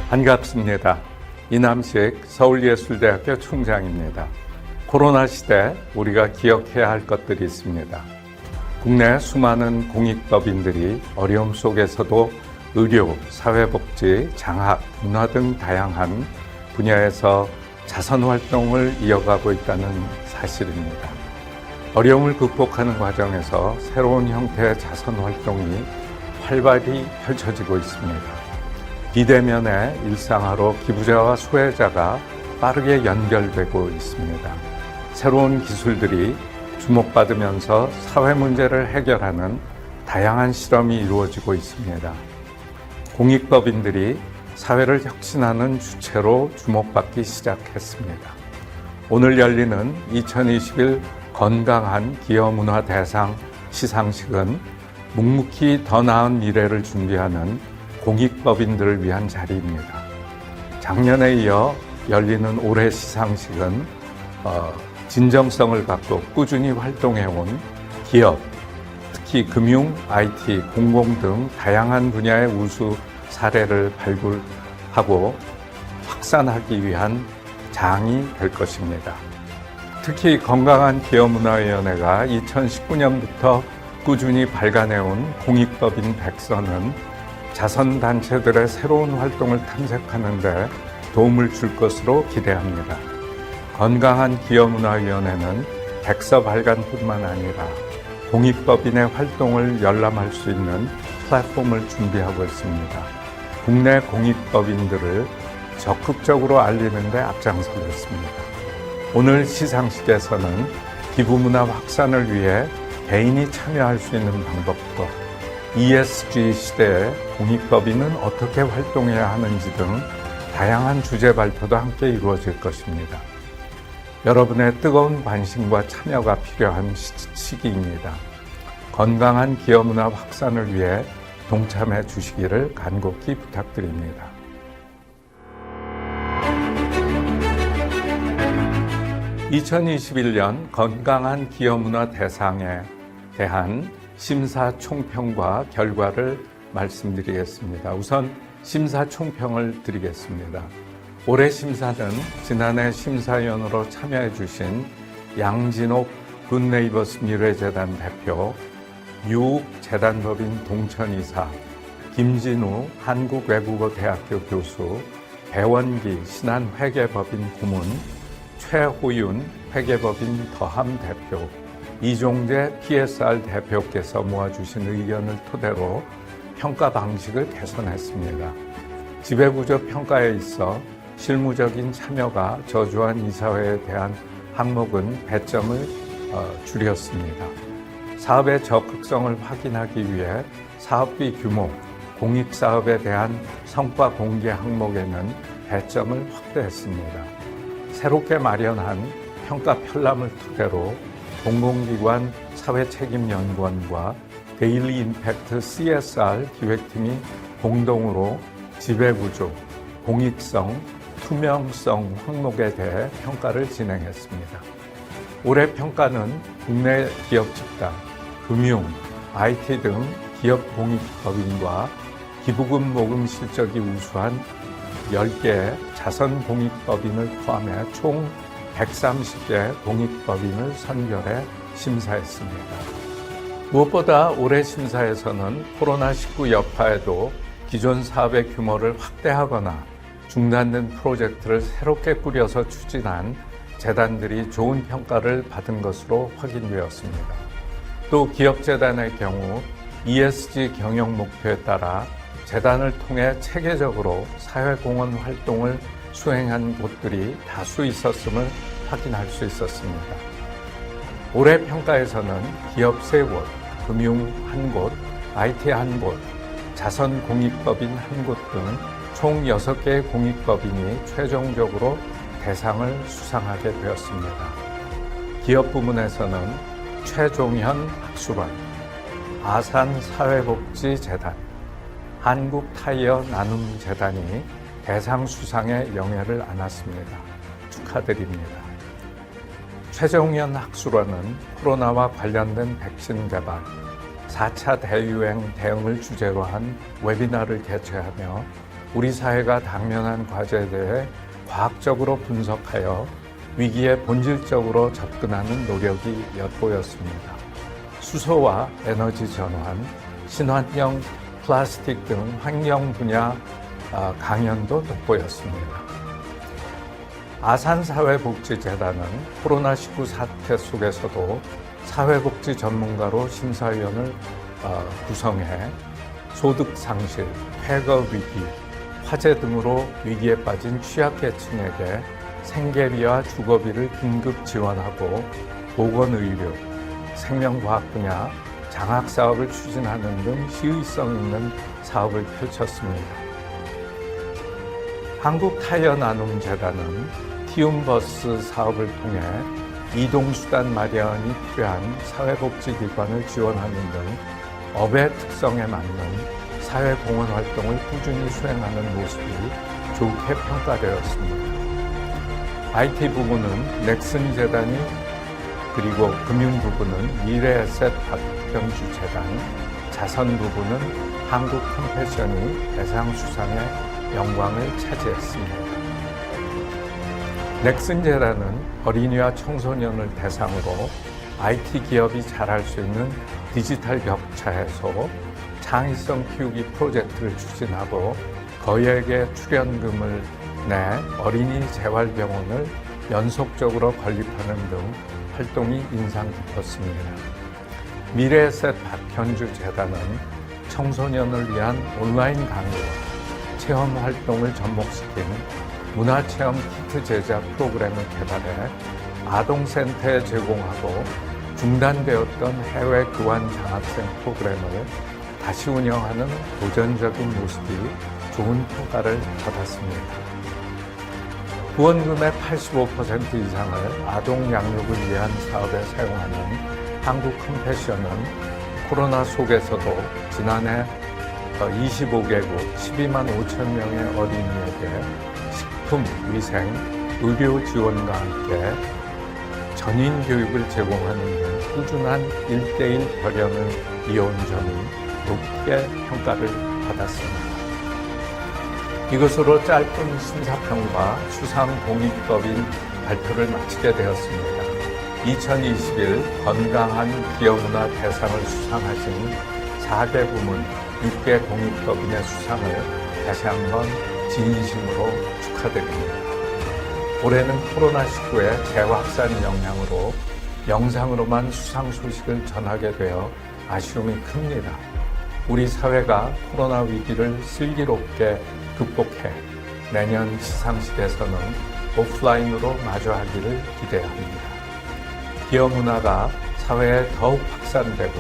반갑습니다. 이남식 서울예술대학교 총장입니다. 코로나 시대 우리가 기억해야 할 것들이 있습니다. 국내 수많은 공익법인들이 어려움 속에서도 의료, 사회복지, 장학, 문화 등 다양한 분야에서 자선활동을 이어가고 있다는 사실입니다. 어려움을 극복하는 과정에서 새로운 형태의 자선활동이 활발히 펼쳐지고 있습니다. 비대면의 일상화로 기부자와 수혜자가 빠르게 연결되고 있습니다. 새로운 기술들이 주목받으면서 사회 문제를 해결하는 다양한 실험이 이루어지고 있습니다. 공익법인들이 사회를 혁신하는 주체로 주목받기 시작했습니다. 오늘 열리는 2021 건강한 기여문화 대상 시상식은 묵묵히 더 나은 미래를 준비하는 공익법인들을 위한 자리입니다. 작년에 이어 열리는 올해 시상식은 진정성을 갖고 꾸준히 활동해온 기업, 특히 금융, IT, 공공 등 다양한 분야의 우수 사례를 발굴하고 확산하기 위한 장이 될 것입니다. 특히 건강한 기여문화위원회가 2019년부터 꾸준히 발간해온 공익법인 100선은 자선단체들의 새로운 활동을 탐색하는 데 도움을 줄 것으로 기대합니다. 건강한 기여문화위원회는 100서 발간뿐만 아니라 공익법인의 활동을 열람할 수 있는 플랫폼을 준비하고 있습니다. 국내 공익법인들을 적극적으로 알리는 데 앞장서겠습니다. 오늘 시상식에서는 기부문화 확산을 위해 개인이 참여할 수 있는 방법과 ESG 시대에 공익법인은 어떻게 활동해야 하는지 등 다양한 주제 발표도 함께 이루어질 것입니다. 여러분의 뜨거운 관심과 참여가 필요한 시기입니다. 건강한 기여문화 확산을 위해 동참해 주시기를 간곡히 부탁드립니다. (2021년) 건강한 기여문화 대상에 대한 심사 총평과 결과를 말씀드리겠습니다. 우선 심사 총평을 드리겠습니다. 올해 심사는 지난해 심사위원으로 참여해 주신 양진옥 굿네이버스 미래재단 대표, 유욱 재단법인 동천이사, 김진우 한국외국어대학교 교수, 배원기 신한회계법인 고문, 최호윤 회계법인 더함 대표, 이종재 PSR 대표께서 모아주신 의견을 토대로 평가 방식을 개선했습니다. 지배구조 평가에 있어 실무적인 참여가 저조한 이사회에 대한 항목은 배점을 줄였습니다. 사업의 적극성을 확인하기 위해 사업비 규모, 공익사업에 대한 성과 공개 항목에는 배점을 확대했습니다. 새롭게 마련한 평가 편람을 토대로 공공기관 사회책임연구원과 데일리 임팩트 CSR 기획팀이 공동으로 지배구조, 공익성, 투명성 항목에 대해 평가를 진행했습니다. 올해 평가는 국내 기업 집단, 금융, IT 등 기업 공익법인과 기부금 모금 실적이 우수한 10개의 자선 공익법인을 포함해 총 130개 공익법인을 선별해 심사했습니다. 무엇보다 올해 심사에서는 코로나19 여파에도 기존 사업의 규모를 확대하거나 중단된 프로젝트를 새롭게 꾸려서 추진한 재단들이 좋은 평가를 받은 것으로 확인되었습니다. 또 기업재단의 경우 ESG 경영 목표에 따라 재단을 통해 체계적으로 사회공헌 활동을 수행한 곳들이 다수 있었음을 확인할 수 있었습니다. 올해 평가에서는 기업 3곳, 금융 1곳, IT 1곳, 자선 공익법인 1곳 등 총 6개의 공익법인이 최종적으로 대상을 수상하게 되었습니다. 기업 부문에서는 최종현 학술원, 아산사회복지재단, 한국타이어 나눔재단이 대상 수상의 영예를 안았습니다. 축하드립니다. 최종현 학술원은 코로나와 관련된 백신 개발, 4차 대유행 대응을 주제로 한 웨비나를 개최하며 우리 사회가 당면한 과제에 대해 과학적으로 분석하여 위기에 본질적으로 접근하는 노력이 엿보였습니다. 수소와 에너지 전환, 친환경 플라스틱 등 환경 분야 강연도 돋보였습니다. 아산사회복지재단은 코로나19 사태 속에서도 사회복지 전문가로 심사위원을 구성해 소득 상실, 폐거 위기, 화재 등으로 위기에 빠진 취약계층에게 생계비와 주거비를 긴급 지원하고 보건의료, 생명과학 분야 장학사업을 추진하는 등 시의성 있는 사업을 펼쳤습니다. 한국타이어나눔재단은 티움버스 사업을 통해 이동수단 마련이 필요한 사회복지기관을 지원하는 등 업의 특성에 맞는 사회공헌 활동을 꾸준히 수행하는 모습이 좋게 평가되었습니다. IT 부분은 넥슨재단이 그리고 금융 부분은 미래에셋 박현주재단, 자선 부분은 한국컴패션이 대상 수상의 영광을 차지했습니다. 넥슨재단은 어린이와 청소년을 대상으로 IT 기업이 잘할 수 있는 디지털 격차 해소, 창의성 키우기 프로젝트를 추진하고 거액의 출연금을 내 어린이 재활병원을 연속적으로 건립하는 등 활동이 인상 깊었습니다. 미래에셋 박현주 재단은 청소년을 위한 온라인 강의와 체험 활동을 접목시킨 문화체험 키트 제작 프로그램을 개발해 아동센터에 제공하고 중단되었던 해외 교환 장학생 프로그램을 다시 운영하는 도전적인 모습이 좋은 평가를 받았습니다. 후원금의 85% 이상을 아동 양육을 위한 사업에 사용하는 한국컴패션은 코로나 속에서도 지난해 25개국 12만 5천 명의 어린이에게 식품, 위생, 의료 지원과 함께 전인 교육을 제공하는 등 꾸준한 1:1 결연을 이어온 점이 높게 평가를 받았습니다. 이것으로 짧은 심사평과 수상 공익법인 발표를 마치게 되었습니다. 2021 건강한 기업문화 대상을 수상하신 4개 부문 6개 공익법인의 수상을 다시 한번 진심으로 축하드립니다. 올해는 코로나19의 재확산 영향으로 영상으로만 수상 소식을 전하게 되어 아쉬움이 큽니다. 우리 사회가 코로나 위기를 슬기롭게 극복해 내년 시상식에서는 오프라인으로 마주하기를 기대합니다. 기업 문화가 사회에 더욱 확산되고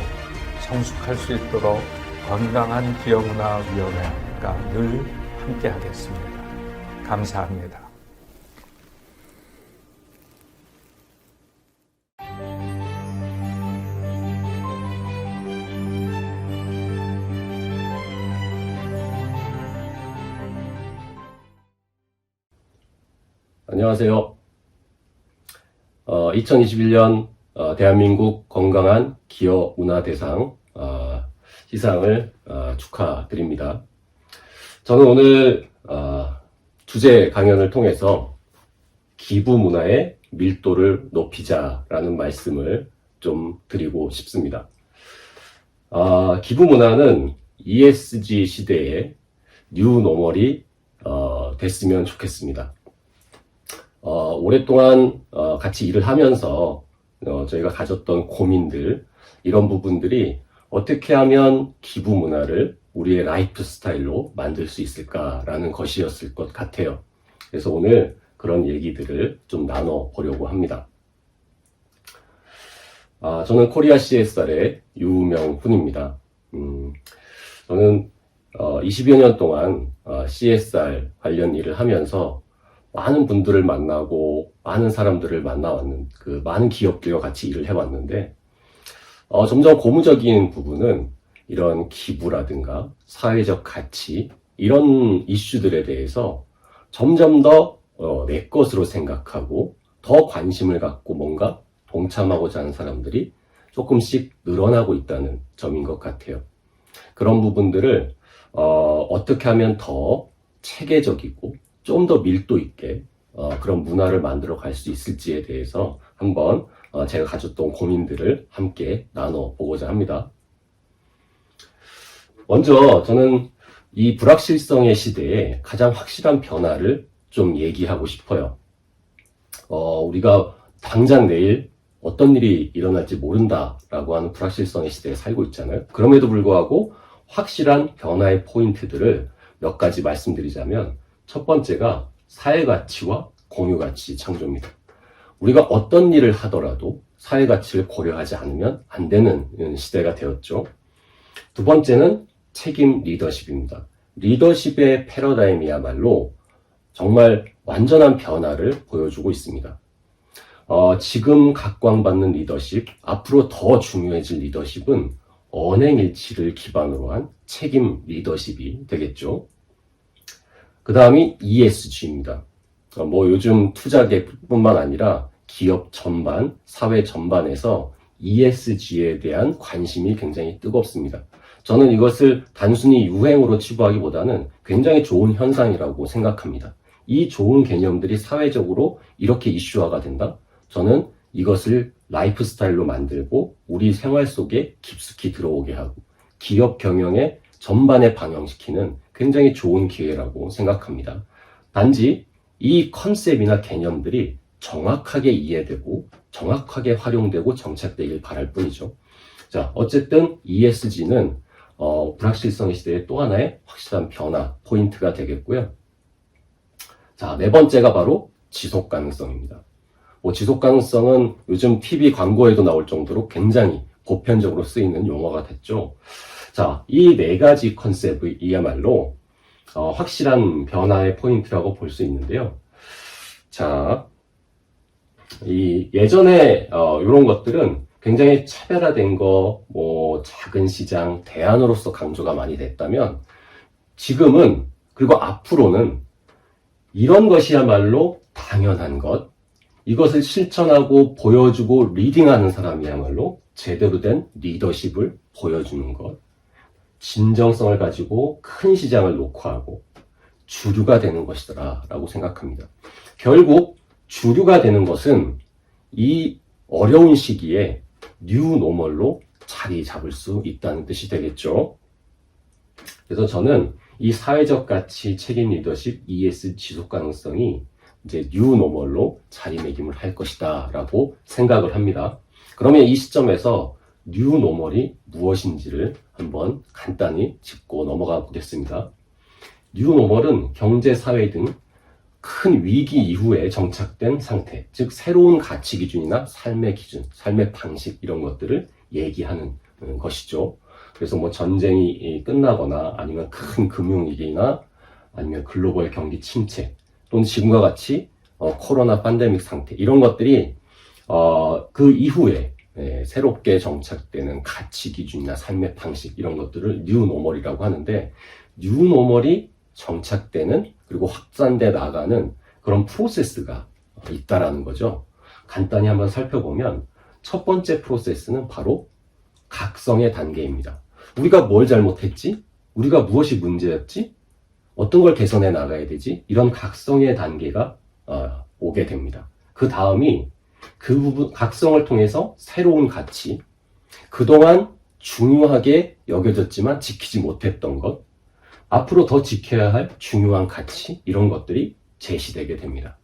성숙할 수 있도록 건강한 기업문화위원회가 늘 함께하겠습니다. 감사합니다. 안녕하세요. 2021년 대한민국 건강한 기업 문화 대상 시상을 축하드립니다. 저는 오늘 주제 강연을 통해서 기부 문화의 밀도를 높이자라는 말씀을 좀 드리고 싶습니다. 기부 문화는 ESG 시대의 뉴 노멀이 됐으면 좋겠습니다. 오랫동안 같이 일을 하면서 저희가 가졌던 고민들, 이런 부분들이 어떻게 하면 기부 문화를 우리의 라이프 스타일로 만들 수 있을까라는 것이었을 것 같아요. 그래서 오늘 그런 얘기들을 좀 나눠보려고 합니다. 저는 코리아 CSR의 유명훈입니다. 저는 20여 년 동안 CSR 관련 일을 하면서 많은 분들을 만나고 많은 사람들을 만나왔는 많은 기업들과 같이 일을 해왔는데 점점 고무적인 부분은 이런 기부라든가 사회적 가치 이런 이슈들에 대해서 점점 더 내 것으로 생각하고 더 관심을 갖고 뭔가 동참하고자 하는 사람들이 조금씩 늘어나고 있다는 점인 것 같아요. 그런 부분들을 어떻게 하면 더 체계적이고 좀 더 밀도 있게 그런 문화를 만들어 갈 수 있을지에 대해서 한번 제가 가졌던 고민들을 함께 나눠보고자 합니다. 먼저 저는 이 불확실성의 시대에 가장 확실한 변화를 좀 얘기하고 싶어요. 우리가 당장 내일 어떤 일이 일어날지 모른다라고 하는 불확실성의 시대에 살고 있잖아요. 그럼에도 불구하고 확실한 변화의 포인트들을 몇 가지 말씀드리자면, 첫 번째가 사회가치와 공유가치 창조입니다. 우리가 어떤 일을 하더라도 사회가치를 고려하지 않으면 안 되는 시대가 되었죠. 두 번째는 책임 리더십입니다. 리더십의 패러다임이야말로 정말 완전한 변화를 보여주고 있습니다. 지금 각광받는 리더십, 앞으로 더 중요해질 리더십은 언행일치를 기반으로 한 책임 리더십이 되겠죠. 그 다음이 ESG입니다. 요즘 투자계뿐만 아니라 기업 전반, 사회 전반에서 ESG에 대한 관심이 굉장히 뜨겁습니다. 저는 이것을 단순히 유행으로 치부하기보다는 굉장히 좋은 현상이라고 생각합니다. 이 좋은 개념들이 사회적으로 이렇게 이슈화가 된다? 저는 이것을 라이프 스타일로 만들고 우리 생활 속에 깊숙이 들어오게 하고 기업 경영의 전반에 방영시키는 굉장히 좋은 기회라고 생각합니다. 단지 이 컨셉이나 개념들이 정확하게 이해되고 정확하게 활용되고 정착되길 바랄 뿐이죠. 자, 어쨌든 ESG는 불확실성의 시대의 또 하나의 확실한 변화 포인트가 되겠고요. 자, 네 번째가 바로 지속 가능성입니다. 지속 가능성은 요즘 TV 광고에도 나올 정도로 굉장히 보편적으로 쓰이는 용어가 됐죠. 자, 이 네 가지 컨셉이야말로 확실한 변화의 포인트라고 볼 수 있는데요. 자, 예전에 이런 것들은 굉장히 차별화된 거, 작은 시장, 대안으로서 강조가 많이 됐다면, 지금은, 그리고 앞으로는 이런 것이야말로 당연한 것, 이것을 실천하고 보여주고 리딩하는 사람이야말로 제대로 된 리더십을 보여주는 것, 진정성을 가지고 큰 시장을 녹화하고 주류가 되는 것이더라 라고 생각합니다. 결국 주류가 되는 것은 이 어려운 시기에 뉴노멀로 자리 잡을 수 있다는 뜻이 되겠죠. 그래서 저는 이 사회적 가치, 책임 리더십, ES 지속 가능성이 이제 뉴노멀로 자리매김을 할 것이다 라고 생각을 합니다. 그러면 이 시점에서 뉴노멀이 무엇인지를 한번 간단히 짚고 넘어가 보겠습니다. 뉴노멀은 경제, 사회 등 큰 위기 이후에 정착된 상태, 즉 새로운 가치 기준이나 삶의 기준, 삶의 방식 이런 것들을 얘기하는 것이죠. 그래서 전쟁이 끝나거나 아니면 큰 금융위기나 아니면 글로벌 경기 침체 또는 지금과 같이 코로나 팬데믹 상태 이런 것들이 그 이후에 새롭게 정착되는 가치 기준이나 삶의 방식 이런 것들을 뉴노멀이라고 하는데, 뉴노멀이 정착되는 그리고 확산돼 나가는 그런 프로세스가 있다라는 거죠. 간단히 한번 살펴보면 첫 번째 프로세스는 바로 각성의 단계입니다. 우리가 뭘 잘못했지? 우리가 무엇이 문제였지? 어떤 걸 개선해 나가야 되지? 이런 각성의 단계가 오게 됩니다. 그 다음이 그 부분, 각성을 통해서 새로운 가치, 그동안 중요하게 여겨졌지만 지키지 못했던 것, 앞으로 더 지켜야 할 중요한 가치, 이런 것들이 제시되게 됩니다.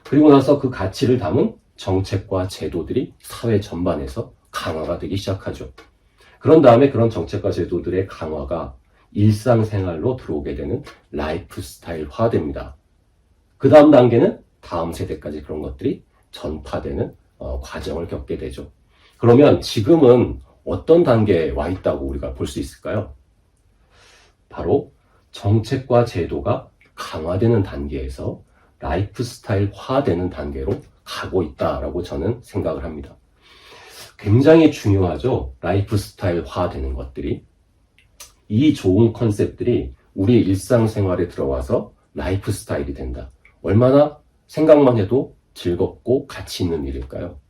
그리고 나서 그 가치를 담은 정책과 제도들이 사회 전반에서 강화가 되기 시작하죠. 그런 다음에 그런 정책과 제도들의 강화가 일상생활로 들어오게 되는 라이프 스타일화됩니다. 그 다음 단계는 다음 세대까지 그런 것들이 전파되는 과정을 겪게 되죠. 그러면 지금은 어떤 단계에 와 있다고 우리가 볼 수 있을까요? 바로 정책과 제도가 강화되는 단계에서 라이프 스타일화되는 단계로 가고 있다라고 저는 생각을 합니다. 굉장히 중요하죠. 라이프 스타일화되는 것들이. 이 좋은 컨셉들이 우리 일상생활에 들어와서 라이프 스타일이 된다. 얼마나 생각만 해도 즐겁고 가치 있는 일일까요?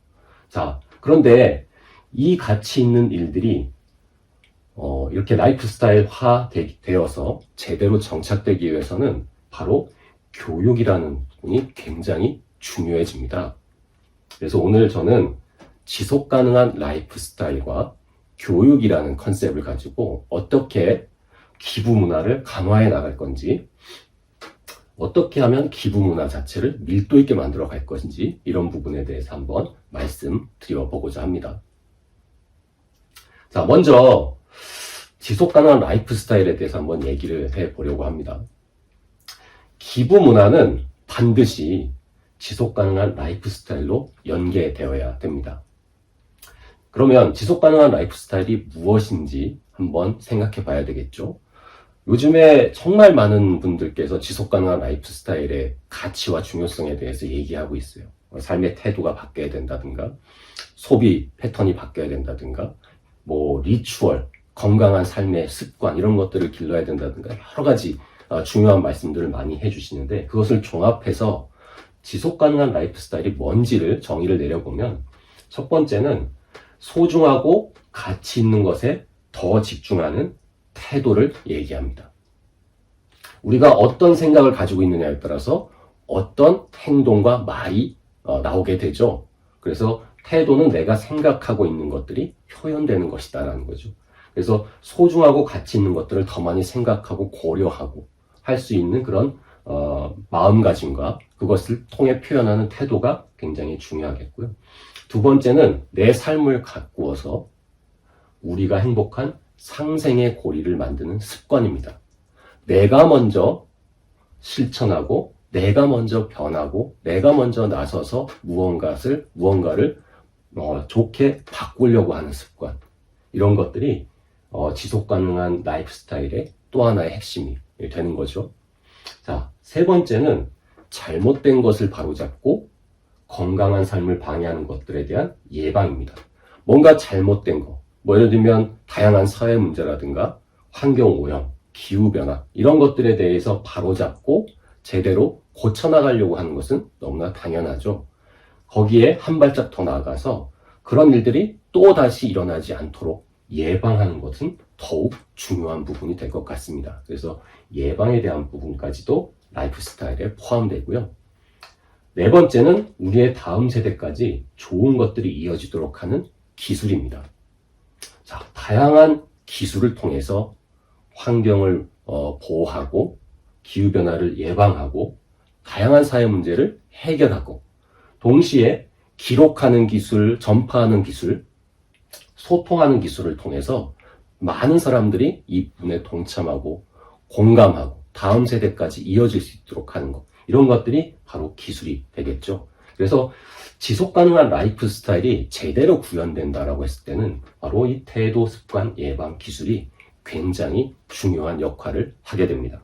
자, 그런데 이 가치 있는 일들이 이렇게 라이프 스타일화 되어서 제대로 정착되기 위해서는 바로 교육이라는 부분이 굉장히 중요해집니다. 그래서 오늘 저는 지속 가능한 라이프 스타일과 교육이라는 컨셉을 가지고 어떻게 기부 문화를 강화해 나갈 건지, 어떻게 하면 기부 문화 자체를 밀도 있게 만들어 갈 것인지, 이런 부분에 대해서 한번 말씀드려보고자 합니다. 자, 먼저 지속 가능한 라이프 스타일에 대해서 한번 얘기를 해보려고 합니다. 기부 문화는 반드시 지속 가능한 라이프 스타일로 연계되어야 됩니다. 그러면 지속 가능한 라이프 스타일이 무엇인지 한번 생각해 봐야 되겠죠. 요즘에 정말 많은 분들께서 지속 가능한 라이프 스타일의 가치와 중요성에 대해서 얘기하고 있어요. 삶의 태도가 바뀌어야 된다든가, 소비 패턴이 바뀌어야 된다든가, 리추얼, 건강한 삶의 습관, 이런 것들을 길러야 된다든가, 여러 가지 중요한 말씀들을 많이 해주시는데, 그것을 종합해서 지속 가능한 라이프 스타일이 뭔지를 정의를 내려보면, 첫 번째는 소중하고 가치 있는 것에 더 집중하는 태도를 얘기합니다. 우리가 어떤 생각을 가지고 있느냐에 따라서 어떤 행동과 말이 나오게 되죠. 그래서 태도는 내가 생각하고 있는 것들이 표현되는 것이다라는 거죠. 그래서 소중하고 가치 있는 것들을 더 많이 생각하고 고려하고 할 수 있는 그런 마음가짐과 그것을 통해 표현하는 태도가 굉장히 중요하겠고요. 두 번째는 내 삶을 가꾸어서 우리가 행복한 상생의 고리를 만드는 습관입니다. 내가 먼저 실천하고, 내가 먼저 변하고, 내가 먼저 나서서 무언가를 좋게 바꾸려고 하는 습관. 이런 것들이 지속 가능한 라이프 스타일의 또 하나의 핵심이 되는 거죠. 자, 세 번째는 잘못된 것을 바로잡고 건강한 삶을 방해하는 것들에 대한 예방입니다. 뭔가 잘못된 거, 예를 들면 다양한 사회 문제라든가 환경오염, 기후변화, 이런 것들에 대해서 바로잡고 제대로 고쳐나가려고 하는 것은 너무나 당연하죠. 거기에 한 발짝 더 나아가서 그런 일들이 또다시 일어나지 않도록 예방하는 것은 더욱 중요한 부분이 될 것 같습니다. 그래서 예방에 대한 부분까지도 라이프 스타일에 포함되고요. 네 번째는 우리의 다음 세대까지 좋은 것들이 이어지도록 하는 기술입니다. 자, 다양한 기술을 통해서 환경을 보호하고 기후변화를 예방하고 다양한 사회 문제를 해결하고 동시에 기록하는 기술, 전파하는 기술, 소통하는 기술을 통해서 많은 사람들이 이 부분에 동참하고 공감하고 다음 세대까지 이어질 수 있도록 하는 것, 이런 것들이 바로 기술이 되겠죠. 그래서 지속 가능한 라이프 스타일이 제대로 구현된다라고 했을 때는 바로 이 태도, 습관, 예방, 기술이 굉장히 중요한 역할을 하게 됩니다.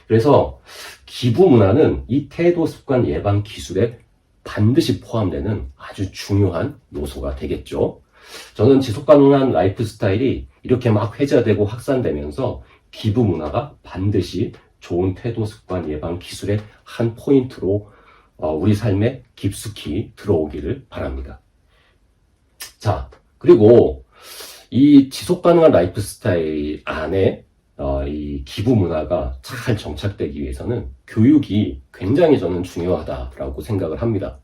그래서 기부 문화는 이 태도, 습관, 예방, 기술에 반드시 포함되는 아주 중요한 요소가 되겠죠. 저는 지속 가능한 라이프 스타일이 이렇게 막 회자되고 확산되면서 기부 문화가 반드시 좋은 태도, 습관, 예방, 기술의 한 포인트로 우리 삶에 깊숙이 들어오기를 바랍니다. 자, 그리고 이 지속 가능한 라이프 스타일 안에 이 기부 문화가 잘 정착되기 위해서는 교육이 굉장히 저는 중요하다라고 생각을 합니다.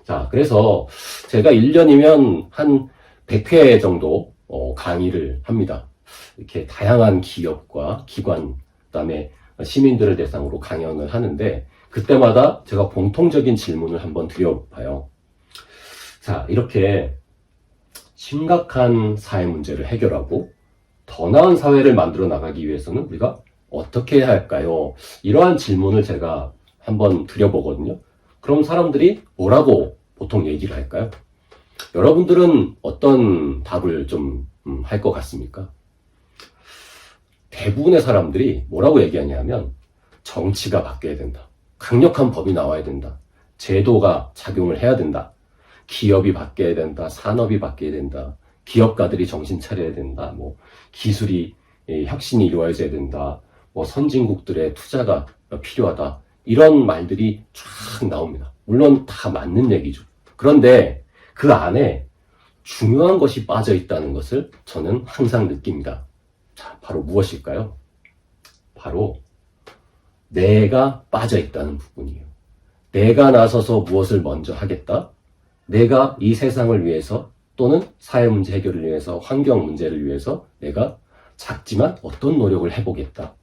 자, 그래서 제가 1년이면 한 100회 정도 강의를 합니다. 이렇게 다양한 기업과 기관, 그다음에 시민들을 대상으로 강연을 하는데 그때마다 제가 공통적인 질문을 한번 드려봐요. 자, 이렇게 심각한 사회 문제를 해결하고 더 나은 사회를 만들어 나가기 위해서는 우리가 어떻게 해야 할까요? 이러한 질문을 제가 한번 드려보거든요. 그럼 사람들이 뭐라고 보통 얘기를 할까요? 여러분들은 어떤 답을 좀 할 것 같습니까? 대부분의 사람들이 뭐라고 얘기하냐면 정치가 바뀌어야 된다. 강력한 법이 나와야 된다. 제도가 작용을 해야 된다. 기업이 바뀌어야 된다. 산업이 바뀌어야 된다. 기업가들이 정신 차려야 된다. 기술이 혁신이 이루어져야 된다. 선진국들의 투자가 필요하다. 이런 말들이 쫙 나옵니다. 물론 다 맞는 얘기죠. 그런데 그 안에 중요한 것이 빠져 있다는 것을 저는 항상 느낍니다. 자, 바로 무엇일까요? 바로 내가 빠져 있다는 부분이에요. 내가 나서서 무엇을 먼저 하겠다. 내가 이 세상을 위해서 또는 사회 문제 해결을 위해서 환경 문제를 위해서 내가 작지만 어떤 노력을 해보겠다.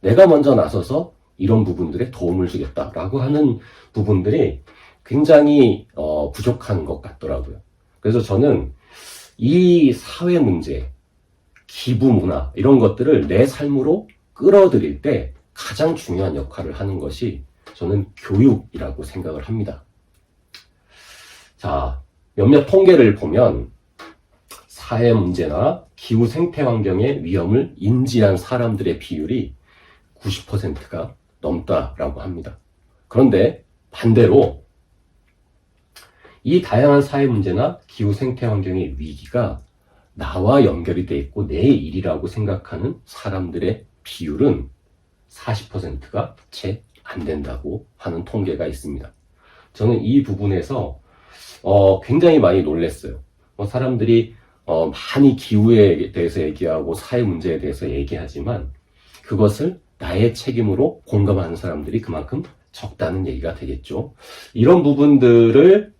내가 먼저 나서서 이런 부분들에 도움을 주겠다라고 하는 부분들이 굉장히 부족한 것 같더라고요. 그래서 저는 이 사회 문제, 기부 문화 이런 것들을 내 삶으로 끌어들일 때 가장 중요한 역할을 하는 것이 저는 교육이라고 생각을 합니다. 자, 몇몇 통계를 보면 사회 문제나 기후 생태 환경의 위험을 인지한 사람들의 비율이 90%가 넘다라고 합니다. 그런데 반대로 이 다양한 사회 문제나 기후 생태 환경의 위기가 나와 연결이 돼 있고 내 일이라고 생각하는 사람들의 비율은 40%가 채 안 된다고 하는 통계가 있습니다. 저는 이 부분에서 굉장히 많이 놀랐어요. 사람들이 많이 기후에 대해서 얘기하고 사회 문제에 대해서 얘기하지만 그것을 나의 책임으로 공감하는 사람들이 그만큼 적다는 얘기가 되겠죠. 이런 부분들을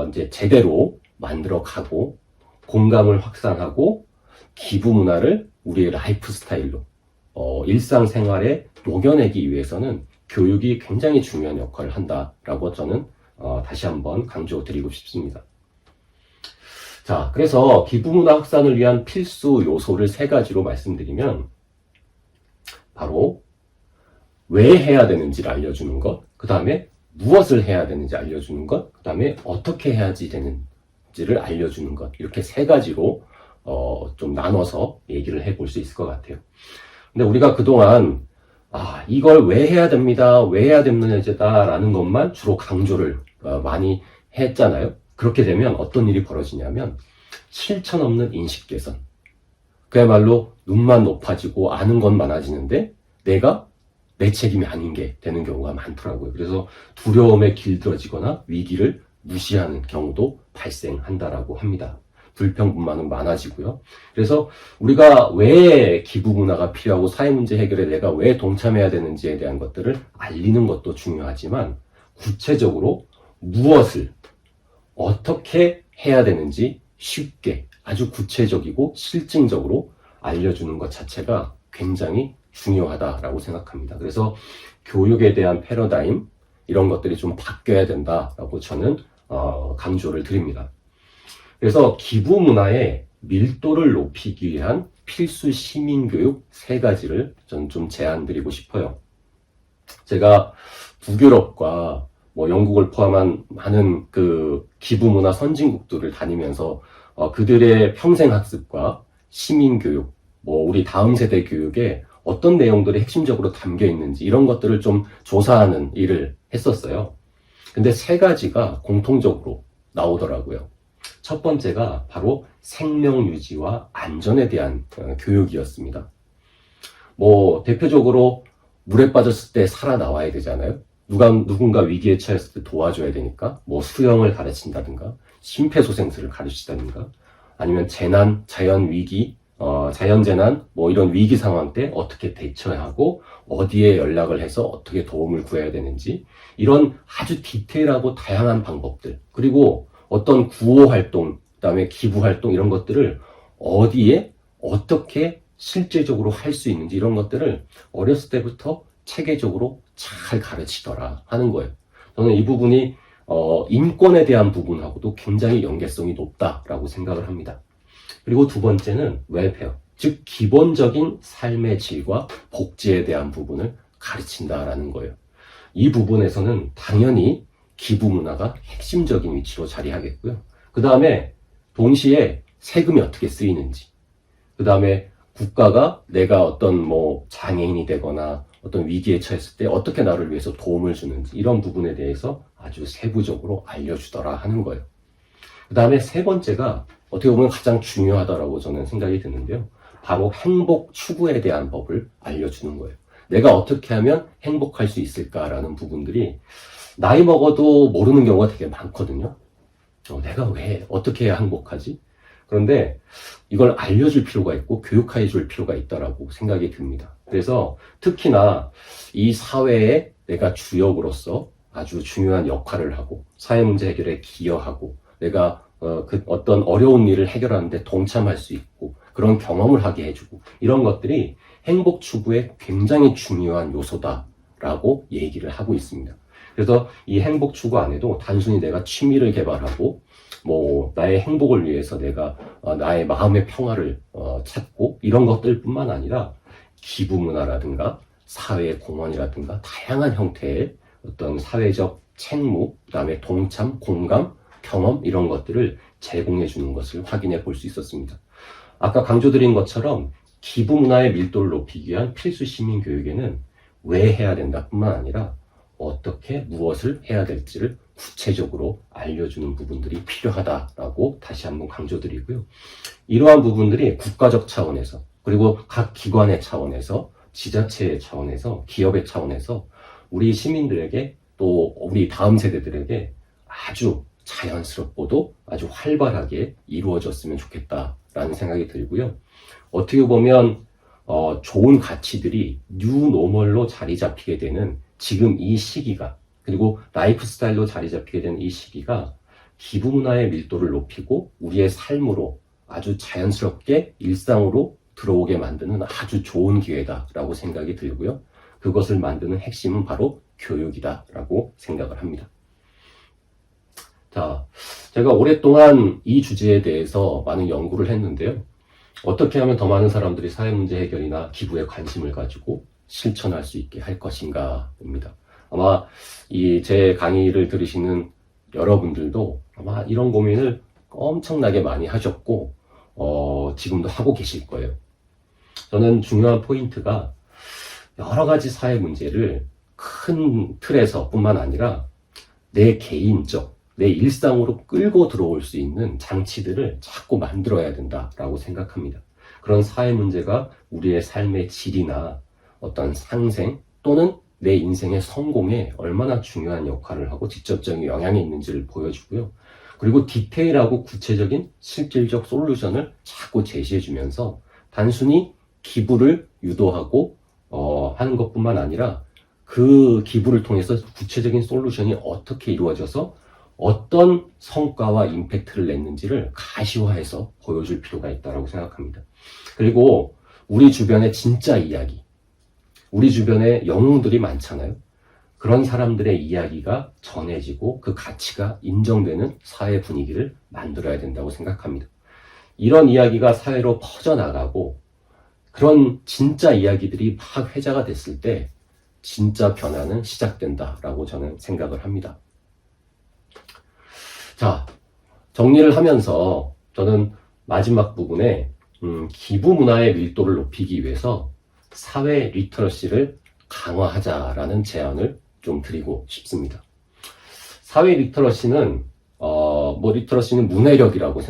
이제 제대로 만들어 가고 공감을 확산하고 기부 문화를 우리의 라이프 스타일로 일상생활에 녹여내기 위해서는 교육이 굉장히 중요한 역할을 한다라고 저는 다시 한번 강조드리고 싶습니다. 자, 그래서 기부 문화 확산을 위한 필수 요소를 3가지로 말씀드리면 바로 왜 해야 되는지를 알려주는 것, 그 다음에 무엇을 해야 되는지 알려주는 것, 그 다음에 어떻게 해야지 되는지를 알려주는 것, 이렇게 3가지로 좀 나눠서 얘기를 해볼 수 있을 것 같아요. 근데 우리가 그동안 이걸 왜 해야 됩니다, 왜 해야 됩니다라는 것만 주로 강조를 많이 했잖아요. 그렇게 되면 어떤 일이 벌어지냐면 실천 없는 인식 개선, 그야말로 눈만 높아지고 아는 건 많아지는데 내가 내 책임이 아닌 게 되는 경우가 많더라고요. 그래서 두려움에 길들어지거나 위기를 무시하는 경우도 발생한다라고 합니다. 불평분만은 많아지고요. 그래서 우리가 왜 기부 문화가 필요하고 사회 문제 해결에 내가 왜 동참해야 되는지에 대한 것들을 알리는 것도 중요하지만 구체적으로 무엇을 어떻게 해야 되는지 쉽게 아주 구체적이고 실증적으로 알려주는 것 자체가 굉장히 중요하다라고 생각합니다. 그래서 교육에 대한 패러다임 이런 것들이 좀 바뀌어야 된다라고 저는 강조를 드립니다. 그래서 기부 문화의 밀도를 높이기 위한 필수 시민교육 3가지를 저는 좀 제안드리고 싶어요. 제가 북유럽과 영국을 포함한 많은 그 기부 문화 선진국들을 다니면서 그들의 평생 학습과 시민교육, 우리 다음 세대 교육에 어떤 내용들이 핵심적으로 담겨 있는지 이런 것들을 좀 조사하는 일을 했었어요. 근데 3가지가 공통적으로 나오더라고요. 첫 번째가 바로 생명 유지와 안전에 대한 교육이었습니다. 대표적으로 물에 빠졌을 때 살아나와야 되잖아요. 누군가 위기에 처했을 때 도와줘야 되니까 수영을 가르친다든가 심폐소생술을 가르치다든가 아니면 재난, 자연위기, 자연재난 이런 위기 상황 때 어떻게 대처해야 하고 어디에 연락을 해서 어떻게 도움을 구해야 되는지 이런 아주 디테일하고 다양한 방법들, 그리고 어떤 구호활동, 그다음에 기부활동 이런 것들을 어디에 어떻게 실질적으로 할 수 있는지 이런 것들을 어렸을 때부터 체계적으로 잘 가르치더라 하는 거예요. 저는 이 부분이 인권에 대한 부분하고도 굉장히 연계성이 높다라고 생각을 합니다. 그리고 2번째는 웰페어, 즉 기본적인 삶의 질과 복지에 대한 부분을 가르친다라는 거예요. 이 부분에서는 당연히 기부 문화가 핵심적인 위치로 자리하겠고요. 그 다음에 동시에 세금이 어떻게 쓰이는지, 그 다음에 국가가 내가 어떤 장애인이 되거나 어떤 위기에 처했을 때 어떻게 나를 위해서 도움을 주는지 이런 부분에 대해서 아주 세부적으로 알려주더라 하는 거예요. 그 다음에 3번째가 어떻게 보면 가장 중요하다라고 저는 생각이 드는데요. 바로 행복 추구에 대한 법을 알려주는 거예요. 내가 어떻게 하면 행복할 수 있을까라는 부분들이 나이 먹어도 모르는 경우가 되게 많거든요. 내가 왜 어떻게 해야 행복하지? 그런데 이걸 알려줄 필요가 있고 교육해 줄 필요가 있다라고 생각이 듭니다. 그래서 특히나 이 사회에 내가 주역으로서 아주 중요한 역할을 하고 사회 문제 해결에 기여하고 내가 어떤 어려운 일을 해결하는데 동참할 수 있고 그런 경험을 하게 해주고 이런 것들이 행복 추구의 굉장히 중요한 요소다라고 얘기를 하고 있습니다. 그래서 이 행복 추구 안에도 단순히 내가 취미를 개발하고 뭐 나의 행복을 위해서 내가 나의 마음의 평화를 찾고 이런 것들뿐만 아니라 기부 문화라든가 사회 공헌이라든가 다양한 형태의 어떤 사회적 책무, 그다음에 동참, 공감, 경험 이런 것들을 제공해 주는 것을 확인해 볼 수 있었습니다. 아까 강조드린 것처럼 기부 문화의 밀도를 높이기 위한 필수 시민 교육에는 왜 해야 된다 뿐만 아니라 어떻게 무엇을 해야 될지를 구체적으로 알려주는 부분들이 필요하다라고 다시 한번 강조드리고요. 이러한 부분들이 국가적 차원에서 그리고 각 기관의 차원에서 지자체의 차원에서 기업의 차원에서 우리 시민들에게 또 우리 다음 세대들에게 아주 자연스럽고도 아주 활발하게 이루어졌으면 좋겠다라는 생각이 들고요. 어떻게 보면 좋은 가치들이 뉴노멀로 자리 잡히게 되는 지금 이 시기가 그리고 라이프 스타일로 자리 잡히게 되는 이 시기가 기부 문화의 밀도를 높이고 우리의 삶으로 아주 자연스럽게 일상으로 들어오게 만드는 아주 좋은 기회다라고 생각이 들고요. 그것을 만드는 핵심은 바로 교육이다라고 생각을 합니다. 자, 제가 오랫동안 이 주제에 대해서 많은 연구를 했는데요. 어떻게 하면 더 많은 사람들이 사회문제 해결이나 기부에 관심을 가지고 실천할 수 있게 할 것인가입니다. 아마 이 제 강의를 들으시는 여러분들도 아마 이런 고민을 엄청나게 많이 하셨고 지금도 하고 계실 거예요. 저는 중요한 포인트가 여러 가지 사회 문제를 큰 틀에서 뿐만 아니라 내 개인적, 내 일상으로 끌고 들어올 수 있는 장치들을 자꾸 만들어야 된다라고 생각합니다. 그런 사회 문제가 우리의 삶의 질이나 어떤 상생 또는 내 인생의 성공에 얼마나 중요한 역할을 하고 직접적인 영향이 있는지를 보여주고요. 그리고 디테일하고 구체적인 실질적 솔루션을 자꾸 제시해주면서 단순히 기부를 유도하고 하는 것뿐만 아니라 그 기부를 통해서 구체적인 솔루션이 어떻게 이루어져서 어떤 성과와 임팩트를 냈는지를 가시화해서 보여줄 필요가 있다고 생각합니다. 그리고 우리 주변의 진짜 이야기, 우리 주변에 영웅들이 많잖아요. 그런 사람들의 이야기가 전해지고 그 가치가 인정되는 사회 분위기를 만들어야 된다고 생각합니다. 이런 이야기가 사회로 퍼져나가고 그런 진짜 이야기들이 막 회자가 됐을 때 진짜 변화는 시작된다라고 저는 생각을 합니다. 자, 정리를 하면서 저는 마지막 부분에 기부 문화의 밀도를 높이기 위해서 사회 리터러시를 강화하자라는 제안을 좀 드리고 싶습니다. 사회 리터러시는 리터러시는 문해력이라고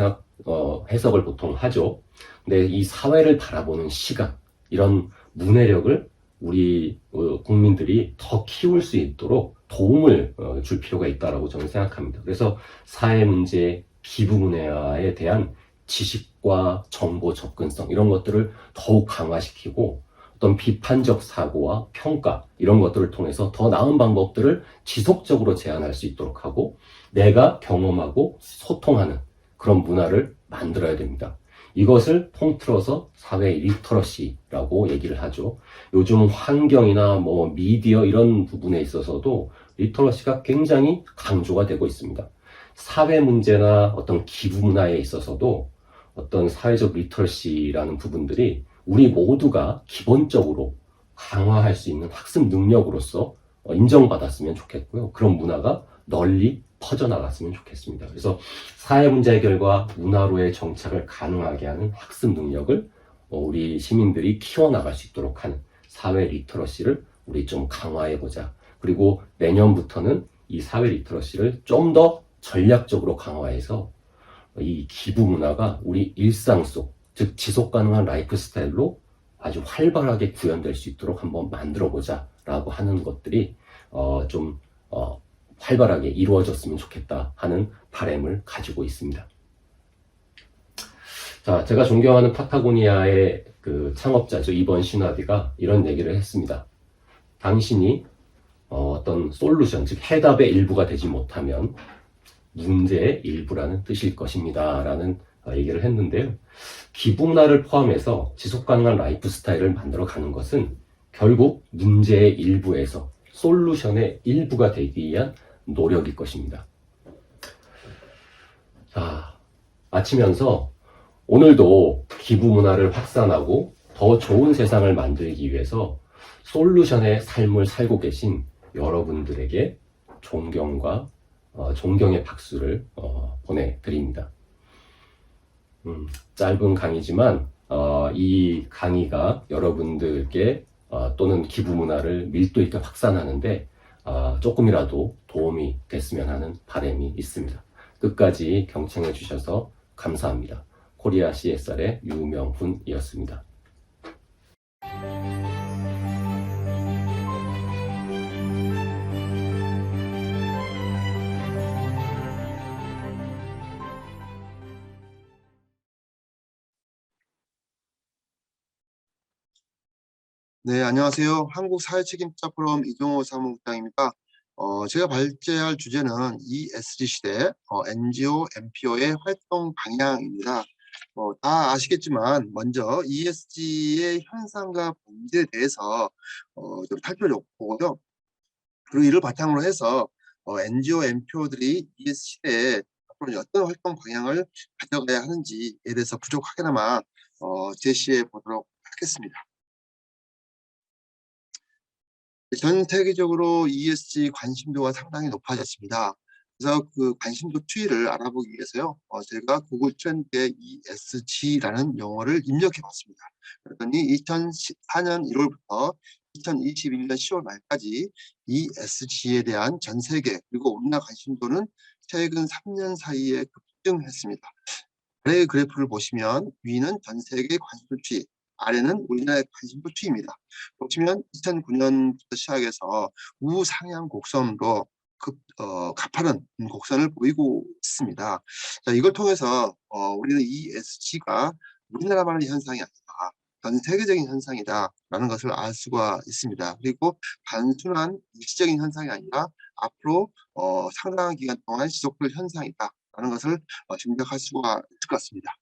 해석을 보통 하죠. 근데 이 사회를 바라보는 시각, 이런 문해력을 우리 국민들이 더 키울 수 있도록 도움을 줄 필요가 있다고 저는 생각합니다. 그래서 사회 문제, 기부 문화에 대한 지식과 정보 접근성 이런 것들을 더욱 강화시키고 어떤 비판적 사고와 평가 이런 것들을 통해서 더 나은 방법들을 지속적으로 제안할 수 있도록 하고 내가 경험하고 소통하는 그런 문화를 만들어야 됩니다. 이것을 통틀어서 사회 리터러시라고 얘기를 하죠. 요즘 환경이나 미디어 이런 부분에 있어서도 리터러시가 굉장히 강조가 되고 있습니다. 사회 문제나 어떤 기부 문화에 있어서도 어떤 사회적 리터러시라는 부분들이 우리 모두가 기본적으로 강화할 수 있는 학습 능력으로서 인정받았으면 좋겠고요. 그런 문화가 널리 퍼져나갔으면 좋겠습니다. 그래서 사회 문제 해결과 문화로의 정착을 가능하게 하는 학습 능력을 우리 시민들이 키워나갈 수 있도록 하는 사회 리터러시를 우리 좀 강화해보자. 그리고 내년부터는 이 사회 리터러시를 좀 더 전략적으로 강화해서 이 기부 문화가 우리 일상 속, 즉 지속 가능한 라이프 스타일로 아주 활발하게 구현될 수 있도록 한번 만들어보자 라고 하는 것들이 좀 활발하게 이루어졌으면 좋겠다 하는 바람을 가지고 있습니다. 자, 제가 존경하는 파타고니아의 그 창업자죠. 이번 시나디가 이런 얘기를 했습니다. 당신이 어떤 솔루션, 즉 해답의 일부가 되지 못하면 문제의 일부라는 뜻일 것입니다. 라는 얘기를 했는데요. 기부문화를 포함해서 지속가능한 라이프 스타일을 만들어 가는 것은 결국 문제의 일부에서 솔루션의 일부가 되기 위한 노력일 것입니다. 자, 마치면서 오늘도 기부문화를 확산하고 더 좋은 세상을 만들기 위해서 솔루션의 삶을 살고 계신 여러분들에게 존경과 존경의 박수를 보내드립니다. 짧은 강의지만 이 강의가 여러분들께 또는 기부 문화를 밀도 있게 확산하는데 조금이라도 도움이 됐으면 하는 바람이 있습니다. 끝까지 경청해 주셔서 감사합니다. 코리아 CSR의 유명훈이었습니다. 네, 안녕하세요. 한국사회책임자 포럼 이종호 사무국장입니다. 제가 발제할 주제는 ESG 시대 NGO, NPO의 활동 방향입니다. 다 아시겠지만 먼저 ESG의 현상과 본질에 대해서 좀 살펴보고요. 그리고 이를 바탕으로 해서 NGO, NPO들이 ESG 시대에 앞으로 어떤 활동 방향을 가져가야 하는지에 대해서 부족하게나마 제시해 보도록 하겠습니다. 전 세계적으로 ESG 관심도가 상당히 높아졌습니다. 그래서 그 관심도 추이를 알아보기 위해서요, 제가 구글 트렌드에 ESG라는 용어를 입력해 봤습니다. 그랬더니 2014년 1월부터 2021년 10월 말까지 ESG에 대한 전 세계 그리고 우리나라 관심도는 최근 3년 사이에 급증했습니다. 아래의 그래프를 보시면 위는 전 세계 관심도 추이, 아래는 우리나라의 관심도 추이입니다. 보시면 2009년부터 시작해서 우상향 곡선으로 가파른 곡선을 보이고 있습니다. 자, 이걸 통해서 우리는 ESG가 우리나라만의 현상이 아니다, 전 세계적인 현상이다라는 것을 알 수가 있습니다. 그리고 단순한 일시적인 현상이 아니라 앞으로 상당한 기간 동안 지속될 현상이다라는 것을 짐작할 수가 있을 것 같습니다.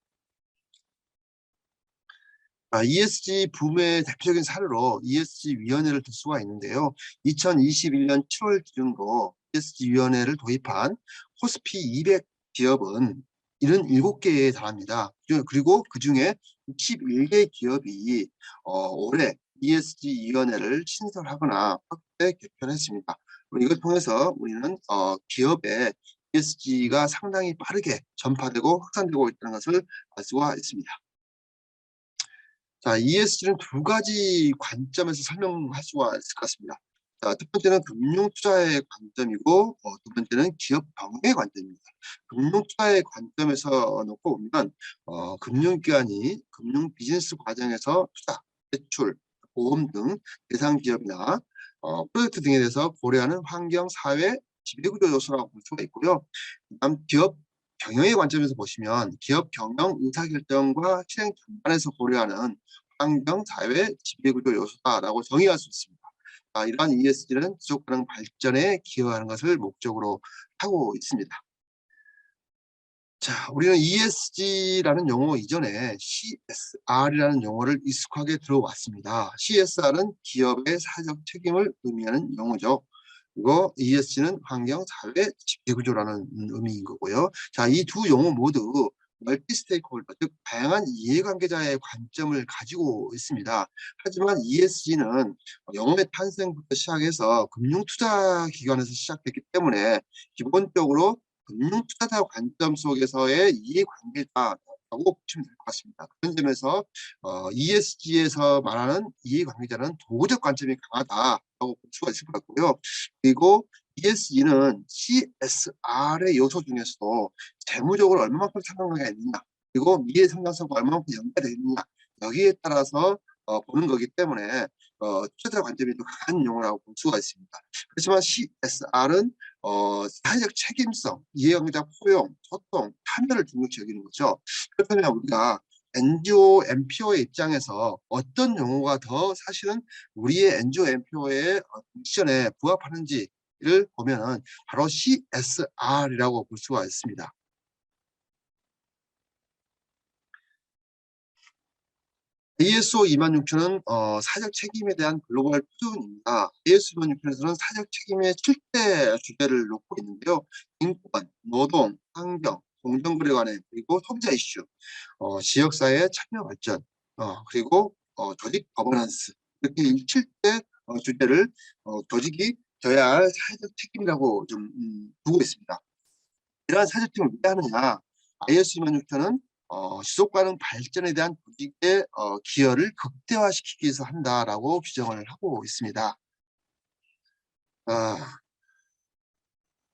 ESG 붐의 대표적인 사례로 ESG 위원회를 들 수가 있는데요. 2021년 7월 기준으로 ESG 위원회를 도입한 코스피 200 기업은 77개에 달합니다. 그리고 그중에 61개 기업이 올해 ESG 위원회를 신설하거나 확대 개편했습니다. 이걸 통해서 우리는 기업의 ESG가 상당히 빠르게 전파되고 확산되고 있다는 것을 알 수가 있습니다. 자, ESG는 두 가지 관점에서 설명할 수가 있을 것 같습니다. 자, 첫 번째는 금융투자의 관점이고, 두 번째는 기업 경영의 관점입니다. 금융투자의 관점에서 놓고 보면, 금융기관이 금융 비즈니스 과정에서 투자, 대출, 보험 등 대상 기업이나 프로젝트 등에 대해서 고려하는 환경, 사회, 지배구조 요소라고 볼 수가 있고요. 다음 기업 경영의 관점에서 보시면 기업 경영 의사결정과 실행 전반에서 고려하는 환경, 사회, 지배구조 요소다라고 정의할 수 있습니다. 이러한 ESG는 지속가능 발전에 기여하는 것을 목적으로 하고 있습니다. 자, 우리는 ESG라는 용어 이전에 CSR이라는 용어를 익숙하게 들어왔습니다. CSR은 기업의 사회적 책임을 의미하는 용어죠. 그리고 ESG는 환경, 사회, 지배구조라는 의미인 거고요. 자, 이 두 용어 모두 멀티 스테이크홀더, 즉 다양한 이해관계자의 관점을 가지고 있습니다. 하지만 ESG는 영어의 탄생부터 시작해서 금융투자기관에서 시작됐기 때문에 기본적으로 금융투자자 관점 속에서의 이해관계자라고 보시면 될 것 같습니다. 그런 점에서 ESG에서 말하는 이해관계자는 도구적 관점이 강하다라고 볼 수가 있을 것 같고요. 그리고 ESG는 CSR의 요소 중에서도 재무적으로 얼마만큼 상관관계가 있느냐, 그리고 미래 성장성과 얼마만큼 연계되어 있느냐, 여기에 따라서 보는 거기 때문에 투자자 관점이 더 강한 용어라고 볼 수가 있습니다. 그렇지만 CSR은 사회적 책임성, 이해관계자 포용, 소통, 참여를 중요시 여기는 거죠. 그렇다면 우리가 NGO MPO의 입장에서 어떤 용어가 더 사실은 우리의 NGO MPO의 미션에 부합하는지를 보면은 바로 CSR이라고 볼 수가 있습니다. ISO 26000은 사회적 책임에 대한 글로벌 표준입니다. ISO 26000에서는 사회적 책임의 7대 주제를 놓고 있는데요. 인권, 노동, 환경, 공정거래 관행, 그리고 소비자 이슈, 지역사회 참여 발전, 그리고 조직 거버넌스, 이렇게 이 7대 주제를 조직이 져야 할 사회적 책임이라고 좀 두고 있습니다. 이러한 사회적 책임을 왜 하느냐? ISO 26000은 지속가능 발전에 대한 조직의 기여를 극대화시키기 위해서 한다라고 규정을 하고 있습니다. 아,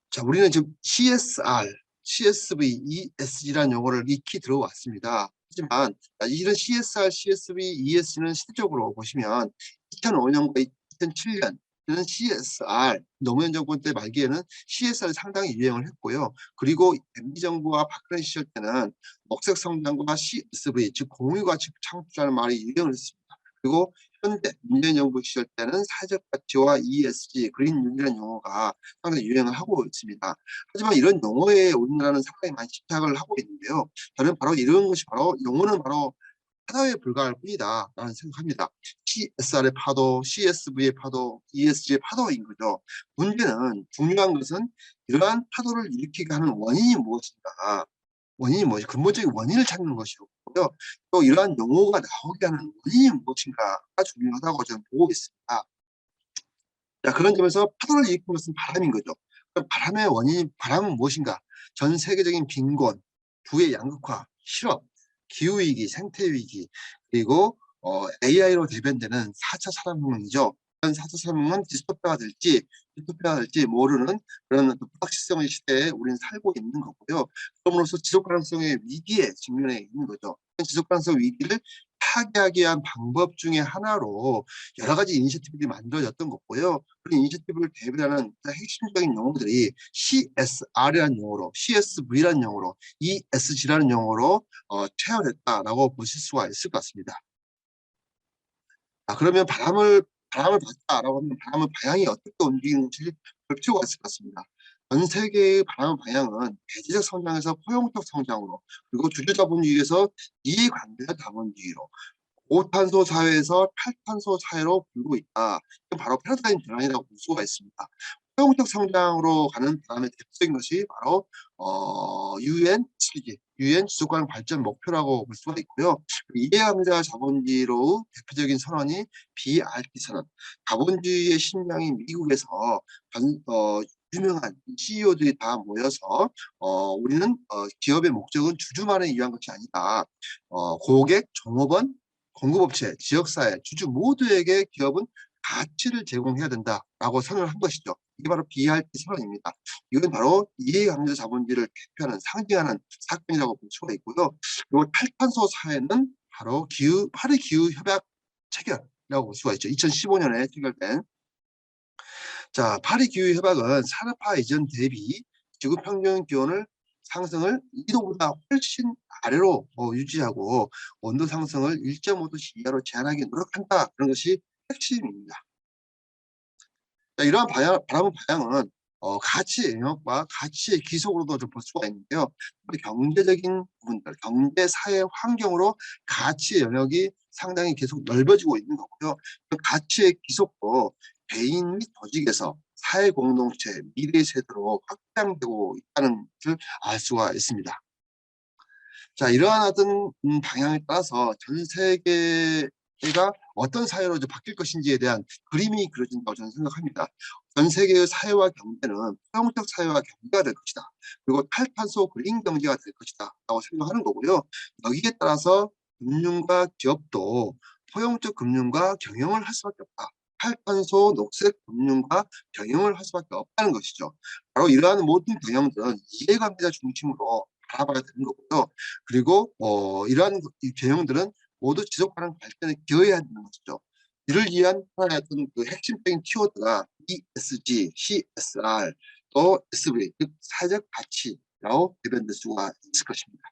자, 우리는 지금 CSR, CSV, ESG라는 용어를 익히 들어왔습니다. 하지만 이런 CSR, CSV, ESG는 실질적으로 보시면 2005년과 2007년 는 CSR, 노무현 정권 때 말기에는 CSR이 상당히 유행을 했고요. 그리고 MB 정부와 박근혜 시절 때는 녹색 성장과 CSV, 즉 공유가치 창출하는 말이 유행을 했습니다. 그리고 현재 문재인 정부 시절 때는 사회적 가치와 ESG, 그린뉴딜이라는 용어가 상당히 유행을 하고 있습니다. 하지만 이런 용어에 우리나라는 상당히 많이 집착을 하고 있는데요. 저는 바로 이런 것이 바로 용어는 바로 하나에 불과할 뿐이다라는 생각합니다. CSR의 파도, CSV의 파도, ESG의 파도인 거죠. 문제는 중요한 것은 이러한 파도를 일으키게 하는 원인이 무엇인가, 원인이 뭐지? 근본적인 원인을 찾는 것이고요. 또 이러한 용어가 나오게 하는 원인이 무엇인가가 중요하다고 저는 보고 있습니다. 자, 그런 점에서 파도를 일으키는 것은 바람인 거죠. 그럼 바람의 원인이, 바람은 무엇인가? 전 세계적인 빈곤, 부의 양극화, 실업, 기후위기, 생태위기, 그리고 AI로 대변되는 4차 산업혁명이죠. 이런 4차 산업혁명은 디스토피아가 될지 모르는 그런 불확실성의 시대에 우리는 살고 있는 거고요. 그럼으로써 지속가능성의 위기에 직면해 있는 거죠. 지속가능성 위기를 타개하기 위한 방법 중에 하나로 여러 가지 이니셔티브들이 만들어졌던 거고요. 그런 이니셔티브를 대변하는 핵심적인 용어들이 CSR이라는 용어로, CSV라는 용어로, ESG라는 용어로 체화됐다라고 보실 수가 있을 것 같습니다. 그러면 바람을 봤다라고 하면 바람의 방향이 어떻게 움직이는지 볼 필요가 있을 것 같습니다. 전 세계의 바람 방향은 대지적 성장에서 포용적 성장으로, 그리고 주주자본주의에서 이해관계자 자본주의로, 고탄소 사회에서 탈탄소 사회로 불고 있다. 이건 바로 패러다임 전환이라고 볼 수가 있습니다. 포용적 성장으로 가는 다음에 대표적인 것이 바로 UN 지속가능 발전 목표라고 볼 수가 있고요. 이해관계자 자본주의로 대표적인 선언이 BRT 선언. 자본주의의 신장인 미국에서 유명한 CEO들이 다 모여서 우리는 기업의 목적은 주주만을 위한 것이 아니다. 고객, 종업원, 공급업체, 지역사회, 주주 모두에게 기업은 가치를 제공해야 된다라고 선언을 한 것이죠. 이게 바로 BRT 선언입니다. 이건 바로 이해관계자 자본주의를 대표하는, 상징하는 사건이라고 볼 수가 있고요. 그리고 탈탄소 사회는 바로 파리 기후 협약 체결이라고 볼 수가 있죠. 2015년에 체결된. 자, 파리 기후 협약은 산업화 이전 대비 지구 평균 기온을 상승을 2도보다 훨씬 아래로 유지하고 온도 상승을 1.5도씨 이하로 제한하기 노력한다. 그런 것이 핵심입니다. 자, 이러한 바람의 방향은 가치 영역과 가치의 기속으로도 좀 볼 수가 있는데요. 경제적인 부분들, 경제, 사회, 환경으로 가치의 영역이 상당히 계속 넓어지고 있는 거고요. 그 가치의 기속도 개인 및 조직에서 사회 공동체, 미래 세대로 확장되고 있다는 것을 알 수가 있습니다. 자, 이러한 어떤 방향에 따라서 전 세계가 어떤 사회로 이제 바뀔 것인지에 대한 그림이 그려진다고 저는 생각합니다. 전 세계의 사회와 경제는 포용적 사회와 경제가 될 것이다. 그리고 탈탄소 그린 경제가 될 것이다. 라고 생각하는 거고요. 여기에 따라서 금융과 기업도 포용적 금융과 경영을 할 수밖에 없다. 탈탄소 녹색 금융과 경영을 할 수밖에 없다는 것이죠. 바로 이러한 모든 경영들은 이해관계자 중심으로 바라봐야 되는 거고요. 그리고 이러한 이 경영들은 모두 지속가능 발전에 기여해야 되는 것이죠. 이를 위한 하나의 어떤 그 핵심적인 키워드가 ESG, CSR, 또 SV, 즉 사회적 가치라고 대변될 수가 있을 것입니다.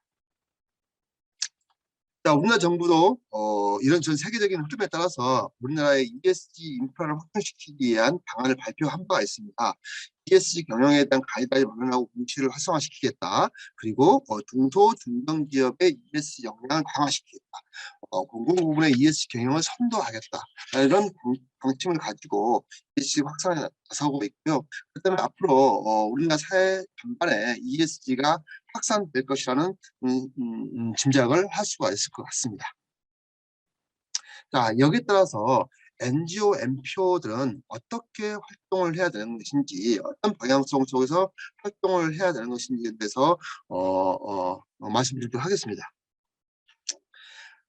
자, 우리나라 정부도 이런 전 세계적인 흐름에 따라서 우리나라의 ESG 인프라를 확장시키기 위한 방안을 발표한 바가 있습니다. ESG 경영에 대한 가이드라인을 마련하고 공시를 활성화시키겠다. 그리고 중소 중견기업의 ESG 역량을 강화시키겠다. 공공부문의 ESG 경영을 선도하겠다. 이런 방침을 가지고 ESG 확산에 나서고 있고요. 그다음에 앞으로 우리나라 사회 전반에 ESG가 확산될 것이라는 짐작을 할 수가 있을 것 같습니다. 자, 여기에 따라서 NGO, NPO들은 어떻게 활동을 해야 되는 것인지, 어떤 방향성 속에서 활동을 해야 되는 것인지에 대해서 말씀드리도록 하겠습니다.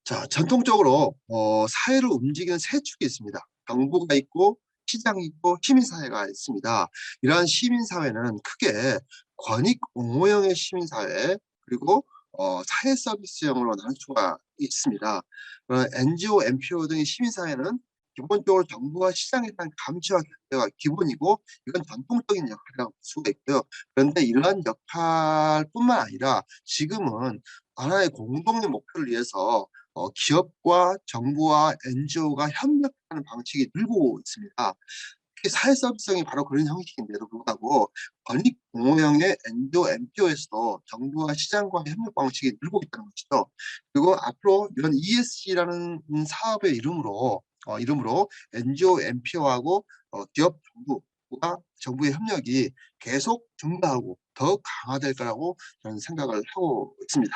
자, 전통적으로 사회를 움직이는 세 축이 있습니다. 정부가 있고, 시장이 있고, 시민사회가 있습니다. 이러한 시민사회는 크게 권익 옹호형의 시민사회, 그리고 사회 서비스형으로 나눌 수가 있습니다. NGO, NPO 등의 시민사회는 기본적으로 정부와 시장에 대한 감시와 결제가 기본이고, 이건 전통적인 역할이라고 볼 수가 있고요. 그런데 이러한 역할뿐만 아니라 지금은 하나의 공동의 목표를 위해서 기업과 정부와 NGO가 협력하는 방식이 늘고 있습니다. 사회 서비스성이 바로 그런 형식인데도 불구하고 권익 공호형의 NGO, NPO에서도 정부와 시장과의 협력 방식이 늘고 있다는 것이죠. 그리고 앞으로 이런 ESG라는 사업의 이름으로 NGO, NPO하고 기업, 정부의 협력이 계속 증가하고 더 강화될 거라고 저는 생각을 하고 있습니다.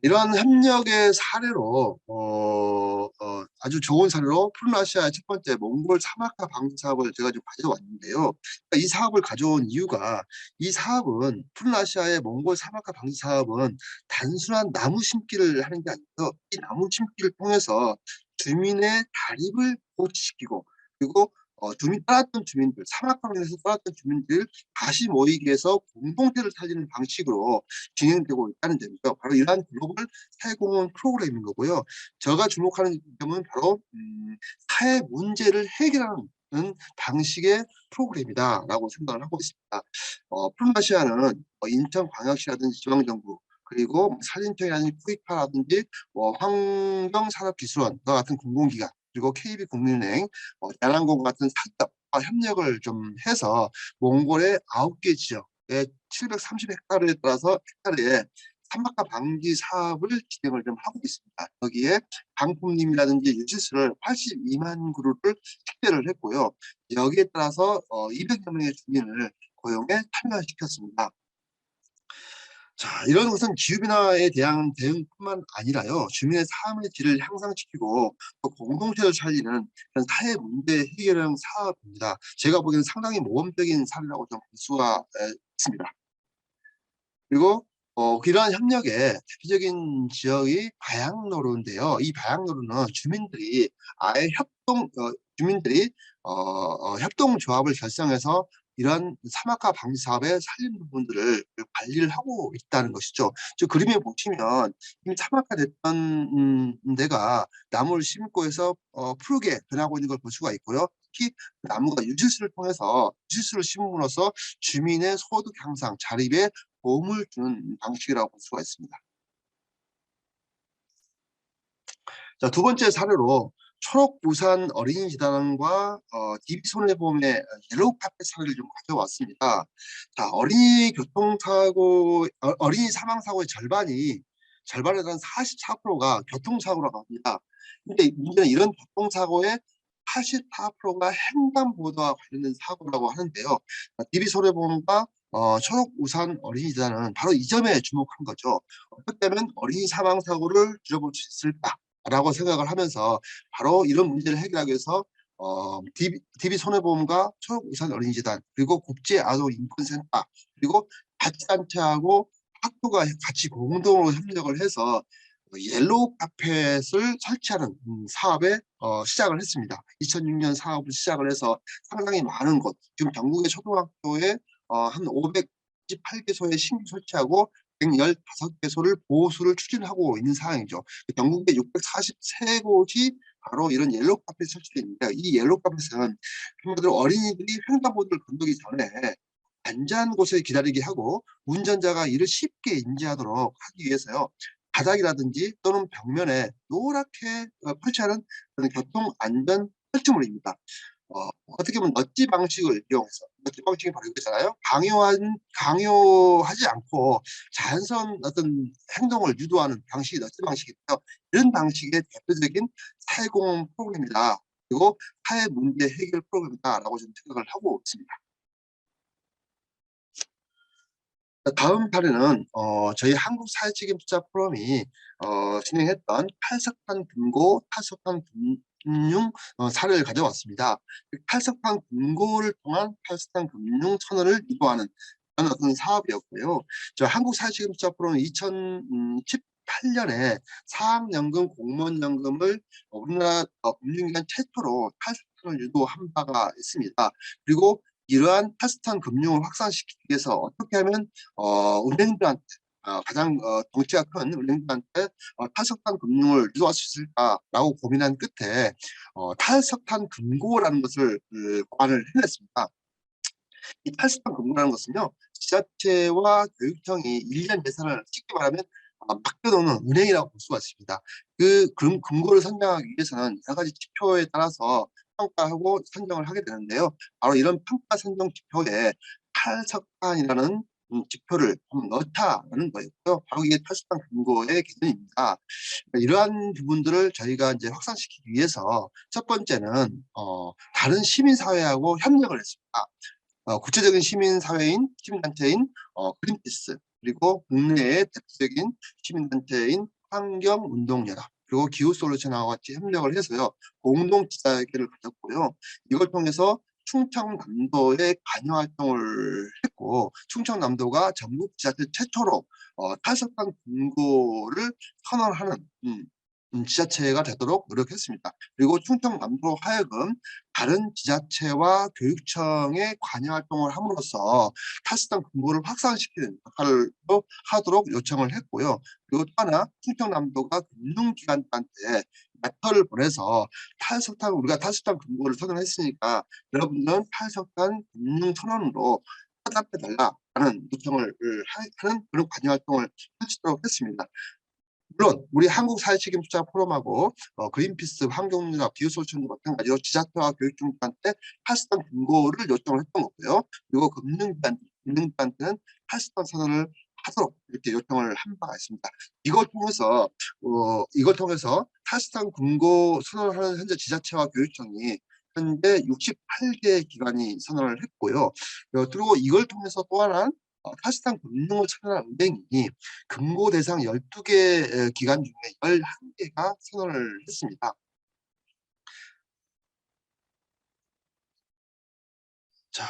이러한 협력의 사례로 아주 좋은 사례로 푸른아시아의 첫 번째 몽골 사막화 방지 사업을 제가 좀 가져왔는데요. 이 사업을 가져온 이유가 이 사업은 푸른아시아의 몽골 사막화 방지 사업은 단순한 나무 심기를 하는 게 아니고요. 이 나무 심기를 통해서 주민의 다립을 고취시키고 그리고 떠났던 주민들, 사막화로 인해서 떠났던 주민들 다시 모이기 위해서 공동체를 살리는 방식으로 진행되고 있다는 점이죠. 바로 이러한 글로벌 사회공헌 프로그램인 거고요. 제가 주목하는 점은 바로 사회 문제를 해결하는 방식의 프로그램이다라고 생각을 하고 있습니다. 푸른아시아는 인천광역시라든지 지방정부 그리고 산림청이라든지 쿠이파라든지 환경산업기술원과 같은 공공기관 그리고 KB국민은행, 대한항공 같은 스타트업과 협력을 좀 해서 몽골의 9개 지역에 730헥타르에 따라서 헥타르에 산막화 방지 사업을 진행을 좀 하고 있습니다. 여기에 방품림이라든지 유지수를 82만 그루를 식대를 했고요. 여기에 따라서 200여 명의 주민을 고용에 참여시켰습니다. 자, 이런 것은 기후변화에 대한 대응뿐만 아니라요, 주민의 삶의 질을 향상시키고 또 공동체를 살리는 그런 사회 문제 해결형 사업입니다. 제가 보기에는 상당히 모범적인 사례라고 좀 볼 수가 있습니다. 그리고 이러한 협력의 대표적인 지역이 바양노루인데요. 이 바양노루는 주민들이 아예 주민들이 협동조합을 결성해서 이런 사막화 방지 사업의 살림 부분들을 관리를 하고 있다는 것이죠. 저 그림에 보시면 이미 사막화됐던 데가 나무를 심고 해서 푸르게 변하고 있는 걸 볼 수가 있고요. 특히 나무가 유지수를 통해서 유지수를 심음으로써 주민의 소득 향상, 자립에 도움을 주는 방식이라고 볼 수가 있습니다. 자, 두 번째 사례로 초록우산 어린이재단과 DB손해보험의 옐로우카펫 사례를 좀 가져왔습니다. 자, 어린이 사망사고의 절반에 대한 44%가 교통사고라고 합니다. 근데 문제는 이런 교통사고의 84%가 횡단보도와 관련된 사고라고 하는데요. DB손해보험과 초록우산 어린이재단은 바로 이 점에 주목한 거죠. 어떻게 하면 어린이 사망사고를 줄여볼 수 있을까? 라고 생각을 하면서 바로 이런 문제를 해결하기 위해서 DB손해보험과 초록우산 어린이재단 그리고 국제아동인권센터 그리고 자치단체하고 학교가 같이 공동으로 협력을 해서 옐로우 카펫을 설치하는 사업에 시작을 했습니다. 2006년 사업을 시작을 해서 상당히 많은 곳, 지금 전국의 초등학교에 한 518개소에 신규 설치하고 115개소를 보수를 추진하고 있는 상황이죠. 전국에 643곳이 바로 이런 옐로우 카펫 설치되어 있는데 이 옐로우 카펫은 한마디로 어린이들이 횡단보도를 건너기 전에 안전한 곳에 기다리게 하고 운전자가 이를 쉽게 인지하도록 하기 위해서요. 바닥이라든지 또는 벽면에 노랗게 표시하는 그런 교통 안전 설치물입니다. 어떻게 보면 넛지 방식을 이용해서 넛지 방식이 바로 이거잖아요. 강요하지 않고 자연스러운 어떤 행동을 유도하는 방식이 넛지 방식인데요. 이런 방식의 대표적인 사회공헌 프로그램이다. 그리고 사회 문제 해결 프로그램이다라고 저는 생각을 하고 있습니다. 다음 사례는 저희 한국사회책임투자 포럼이 진행했던 탈석탄 금고, 탈석탄 금융 사례를 가져왔습니다. 탈석탄 금고를 통한 탈석탄 금융 선언을 유도하는 그런 어떤 사업이었고요. 저 한국사회책임투자 포럼은 2018년에 사학연금, 공무원연금을 우리나라 금융기관 최초로 탈석탄을 유도한 바가 있습니다. 그리고 이러한 탈석탄 금융을 확산시키기 위해서 어떻게 하면 은행들한테 가장 덩치가 큰 은행들한테 탈석탄 금융을 유도할 수 있을까라고 고민한 끝에 탈석탄 금고라는 것을 고안을 해냈습니다. 이 탈석탄 금고라는 것은요, 지자체와 교육청이 1년 예산을 쉽게 말하면 맡겨놓는 은행이라고 볼 수가 있습니다. 그 금고를 선정하기 위해서는 여러 가지 지표에 따라서 평가하고 선정을 하게 되는데요. 바로 이런 평가 선정 지표에 탈석탄이라는 지표를 좀 넣자라는 거였고요. 바로 이게 탈석탄 금고의 개념입니다. 이러한 부분들을 저희가 이제 확산시키기 위해서 첫 번째는 다른 시민사회하고 협력을 했습니다. 구체적인 시민단체인 그린피스, 그리고 국내의 대표적인 시민단체인 환경운동연합, 그리고 기후솔루션하고 같이 협력을 해서요, 공동 기자회견을 가졌고요. 이걸 통해서 충청남도의 관여 활동을 했고, 충청남도가 전국 지자체 최초로 탈석탄 금고를 선언하는 지자체가 되도록 노력했습니다. 그리고 충청남도로 하여금 다른 지자체와 교육청의 관여 활동을 함으로써 탈석탄 금고를 확산시키는 역할을 하도록 요청을 했고요. 그리고 또 하나, 충청남도가 금융기관들한테 레터를 보내서 우리가 탈석탄 금고를 선언했으니까 여러분들은 탈석탄 금융 선언으로 화답해달라는 요청을 하는 그런 관여 활동을 펼치도록 했습니다. 물론 우리 한국사회책임투자 포럼하고 그린피스, 환경연합, 기후솔루션도 마찬가지로 지자체와 교육청한테 탈석탄 금고를 요청을 했던 거고요. 그리고 금융기관한테는 탈석탄 선언을 하도록 이렇게 요청을 한 바가 있습니다. 이걸 통해서 탈석탄 금고 선언을 하는 현재 지자체와 교육청이 현재 68개 기관이 선언을 했고요. 그리고 이걸 통해서 또 하나 탈석탄 금융을 선언한 은행이 금고 대상 12개 기관 중에 11개가 선언을 했습니다. 자,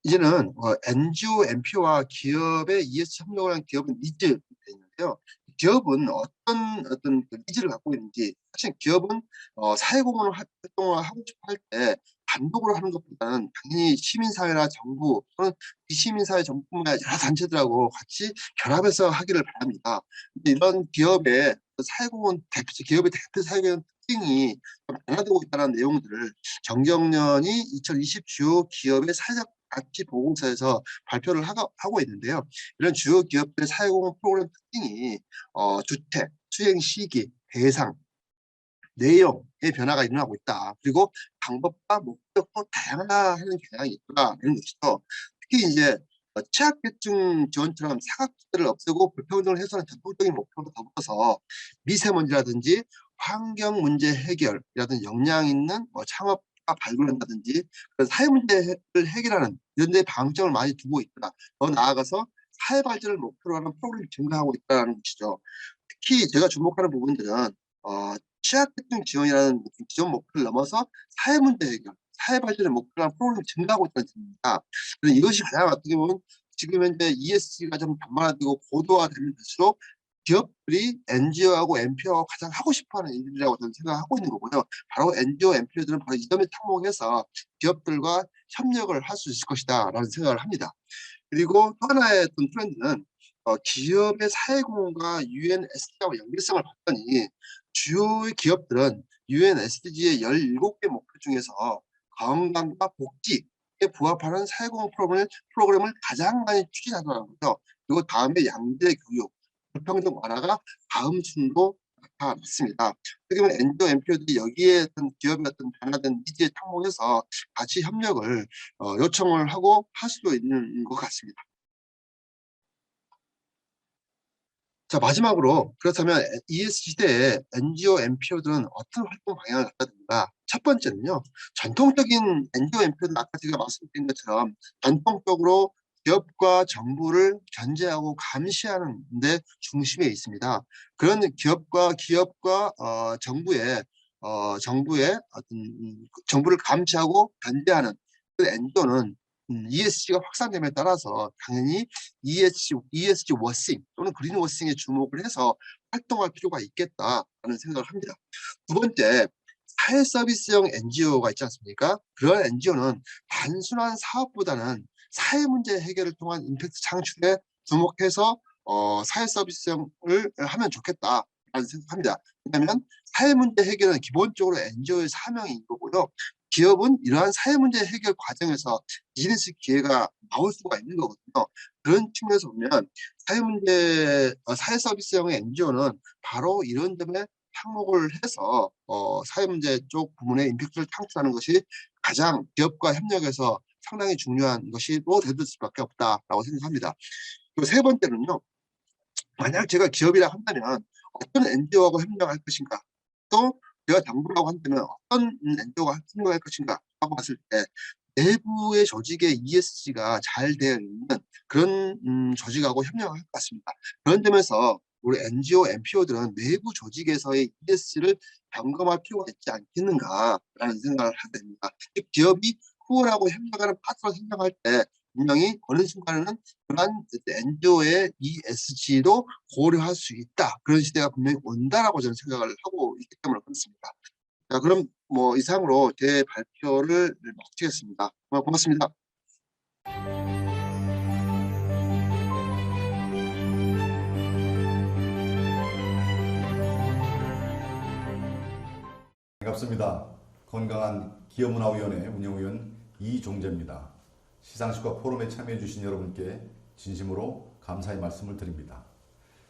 이제는 NGO, NPO와 기업의 ESG 협력을 한 기업은 니즈가 있는데요. 기업은 어떤 그 니즈를 갖고 있는지, 사실 기업은 사회공헌 활동을 하고 싶어 할 때 단독으로 하는 것보다는 당연히 시민사회나 정부 또는 비시민사회 정부나 여러 단체들하고 같이 결합해서 하기를 바랍니다. 근데 이런 기업의 대표 사회공헌 특징이 좀 변화되고 있다는 내용들을 정경련이 2020 주요 기업의 사회적 가치 보고서에서 발표를 하고 있는데요. 이런 주요 기업들의 사회공헌 프로그램 특징이 주체, 수행 시기, 대상, 내용의 변화가 일어나고 있다. 그리고 방법과 목적도 다양화하는 경향이 있다는 것이죠. 특히 이제 취약계층 지원처럼 사각지대를 없애고 불평등을 해소하는 전통적인 목표로 더불어서 미세먼지라든지 환경 문제 해결이라든지 역량 있는 창업과 발굴한다든지 그런 사회 문제를 해결하는 이런 데 방점을 많이 두고 있다. 더 나아가서 사회 발전을 목표로 하는 프로그램이 증가하고 있다는 것이죠. 특히 제가 주목하는 부분들은 취약계층 지원이라는 기존 목표를 넘어서 사회 문제 해결, 사회 발전의 목표로 하는 프로그램이 증가하고 있다는 점입니다. 그래서 이것이 가장 어떻게 보면 지금 현재 ESG가 좀 변화되고 고도화되는 것일수록 기업들이 NGO하고 NPO하고 가장 하고 싶어하는 일이라고 저는 생각하고 있는 거고요. 바로 NGO, NPO들은 바로 이 점에 접목해서 기업들과 협력을 할 수 있을 것이다라는 생각을 합니다. 그리고 또 하나의 어떤 트렌드는 기업의 사회공헌과 UN SDG와 연계성을 봤더니 주요 기업들은 UN SDG의 17개 목표 중에서 건강과 복지, 부합하는 사회공헌 프로그램을 가장 많이 추진하더라고요. 그리고 다음에 양대 교육, 불평등 완화가 다음 순으로 나타났습니다. 그러면 NGO, NPO들이 여기에 어떤 기업의 어떤 변화된 니즈에 착목해서 같이 협력을 요청을 하고 할 수도 있는 것 같습니다. 자, 마지막으로 그렇다면 ESG 시대에 NGO, NPO들은 어떤 활동 방향을 갖다 듭니까? 첫 번째는요, 전통적인 NGO, NPO들 아까 제가 말씀드린 것처럼 전통적으로 기업과 정부를 견제하고 감시하는 데 중심에 있습니다. 그런 기업과 정부의 정부를 감시하고 견제하는 그 NGO는 ESG가 확산됨에 따라서 당연히 ESG 워싱 또는 그린 워싱에 주목을 해서 활동할 필요가 있겠다라는 생각을 합니다. 두 번째, 사회 서비스형 NGO가 있지 않습니까? 그런 NGO는 단순한 사업보다는 사회 문제 해결을 통한 임팩트 창출에 주목해서 사회 서비스형을 하면 좋겠다라는 생각합니다. 왜냐하면 사회 문제 해결은 기본적으로 NGO의 사명인 거고요. 기업은 이러한 사회 문제 해결 과정에서 비즈니스 기회가 나올 수가 있는 거거든요. 그런 측면에서 보면 사회 서비스형의 NGO는 바로 이런 점에 착목을 해서 사회 문제 쪽 부문에 임팩트를 창출하는 것이 가장 기업과 협력해서 상당히 중요한 것이로 될 수밖에 없다라고 생각합니다. 그리고 세 번째는요. 만약 제가 기업이라 한다면 어떤 NGO하고 협력할 것인가, 또 제가 정부라고 한다면 어떤 NGO가 협력할 것인가 하고 봤을 때 내부의 조직의 ESG가 잘 되어 있는 그런 조직하고 협력을 할 것 같습니다. 그런 점에서 우리 NGO, NPO들은 내부 조직에서의 ESG를 점검할 필요가 있지 않겠는가라는 생각을 하게 됩니다. 기업이 후원하고 협력하는 파트너로 생각할 때 분명히 어느 순간에는 그러한 NGO의 ESG도 고려할 수 있다. 그런 시대가 분명히 온다라고 저는 생각을 하고 있기 때문에 그렇습니다. 자, 그럼 이상으로 제 발표를 마치겠습니다. 고맙습니다. 반갑습니다. 건강한 기업문화위원회 운영위원 이종재입니다. 시상식과 포럼에 참여해 주신 여러분께 진심으로 감사의 말씀을 드립니다.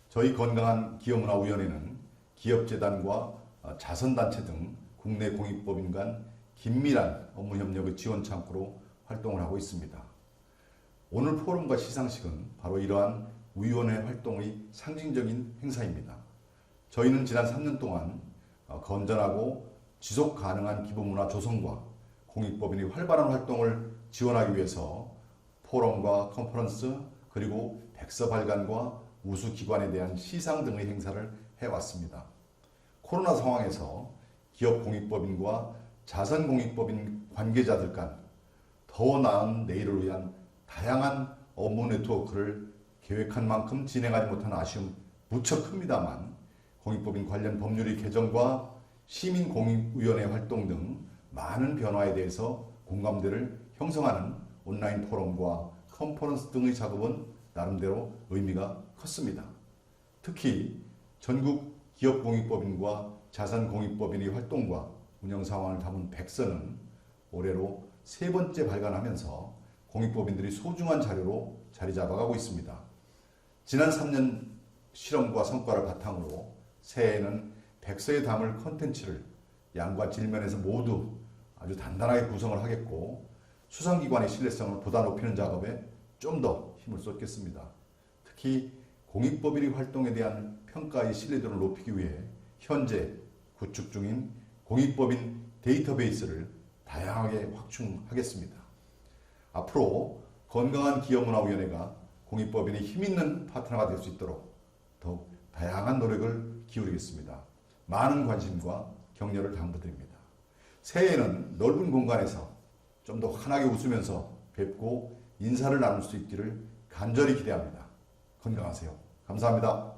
저희 건강한 기업문화위원회는 기업재단과 자선단체 등 국내 공익법인 간 긴밀한 업무 협력의 지원 창구로 활동을 하고 있습니다. 오늘 포럼과 시상식은 바로 이러한 위원회 활동의 상징적인 행사입니다. 저희는 지난 3년 동안 건전하고 지속 가능한 기부문화 조성과 공익법인의 활발한 활동을 지원하기 위해서 포럼과 컨퍼런스 그리고 백서 발간과 우수기관에 대한 시상 등의 행사를 해왔습니다. 코로나 상황에서 기업 공익법인과 자선 공익법인 관계자들 간 더 나은 내일을 위한 다양한 업무 네트워크를 계획한 만큼 진행하지 못한 아쉬움 무척 큽니다만 공익법인 관련 법률의 개정과 시민공익위원회 활동 등 많은 변화에 대해서 공감대를 형성하는 온라인 포럼과 컨퍼런스 등의 작업은 나름대로 의미가 컸습니다. 특히 전국 기업공익법인과 자산공익법인의 활동과 운영 상황을 담은 백서는 올해로 3번째 발간하면서 공익법인들이 소중한 자료로 자리 잡아가고 있습니다. 지난 3년 실험과 성과를 바탕으로 새해에는 백서에 담을 컨텐츠를 양과 질면에서 모두 아주 단단하게 구성을 하겠고 수상기관의 신뢰성을 보다 높이는 작업에 좀 더 힘을 쏟겠습니다. 특히 공익법인의 활동에 대한 평가의 신뢰도를 높이기 위해 현재 구축 중인 공익법인 데이터베이스를 다양하게 확충하겠습니다. 앞으로 건강한 기업문화위원회가 공익법인의 힘있는 파트너가 될 수 있도록 더욱 다양한 노력을 기울이겠습니다. 많은 관심과 격려를 당부드립니다. 새해에는 넓은 공간에서 좀 더 환하게 웃으면서 뵙고 인사를 나눌 수 있기를 간절히 기대합니다. 건강하세요. 감사합니다.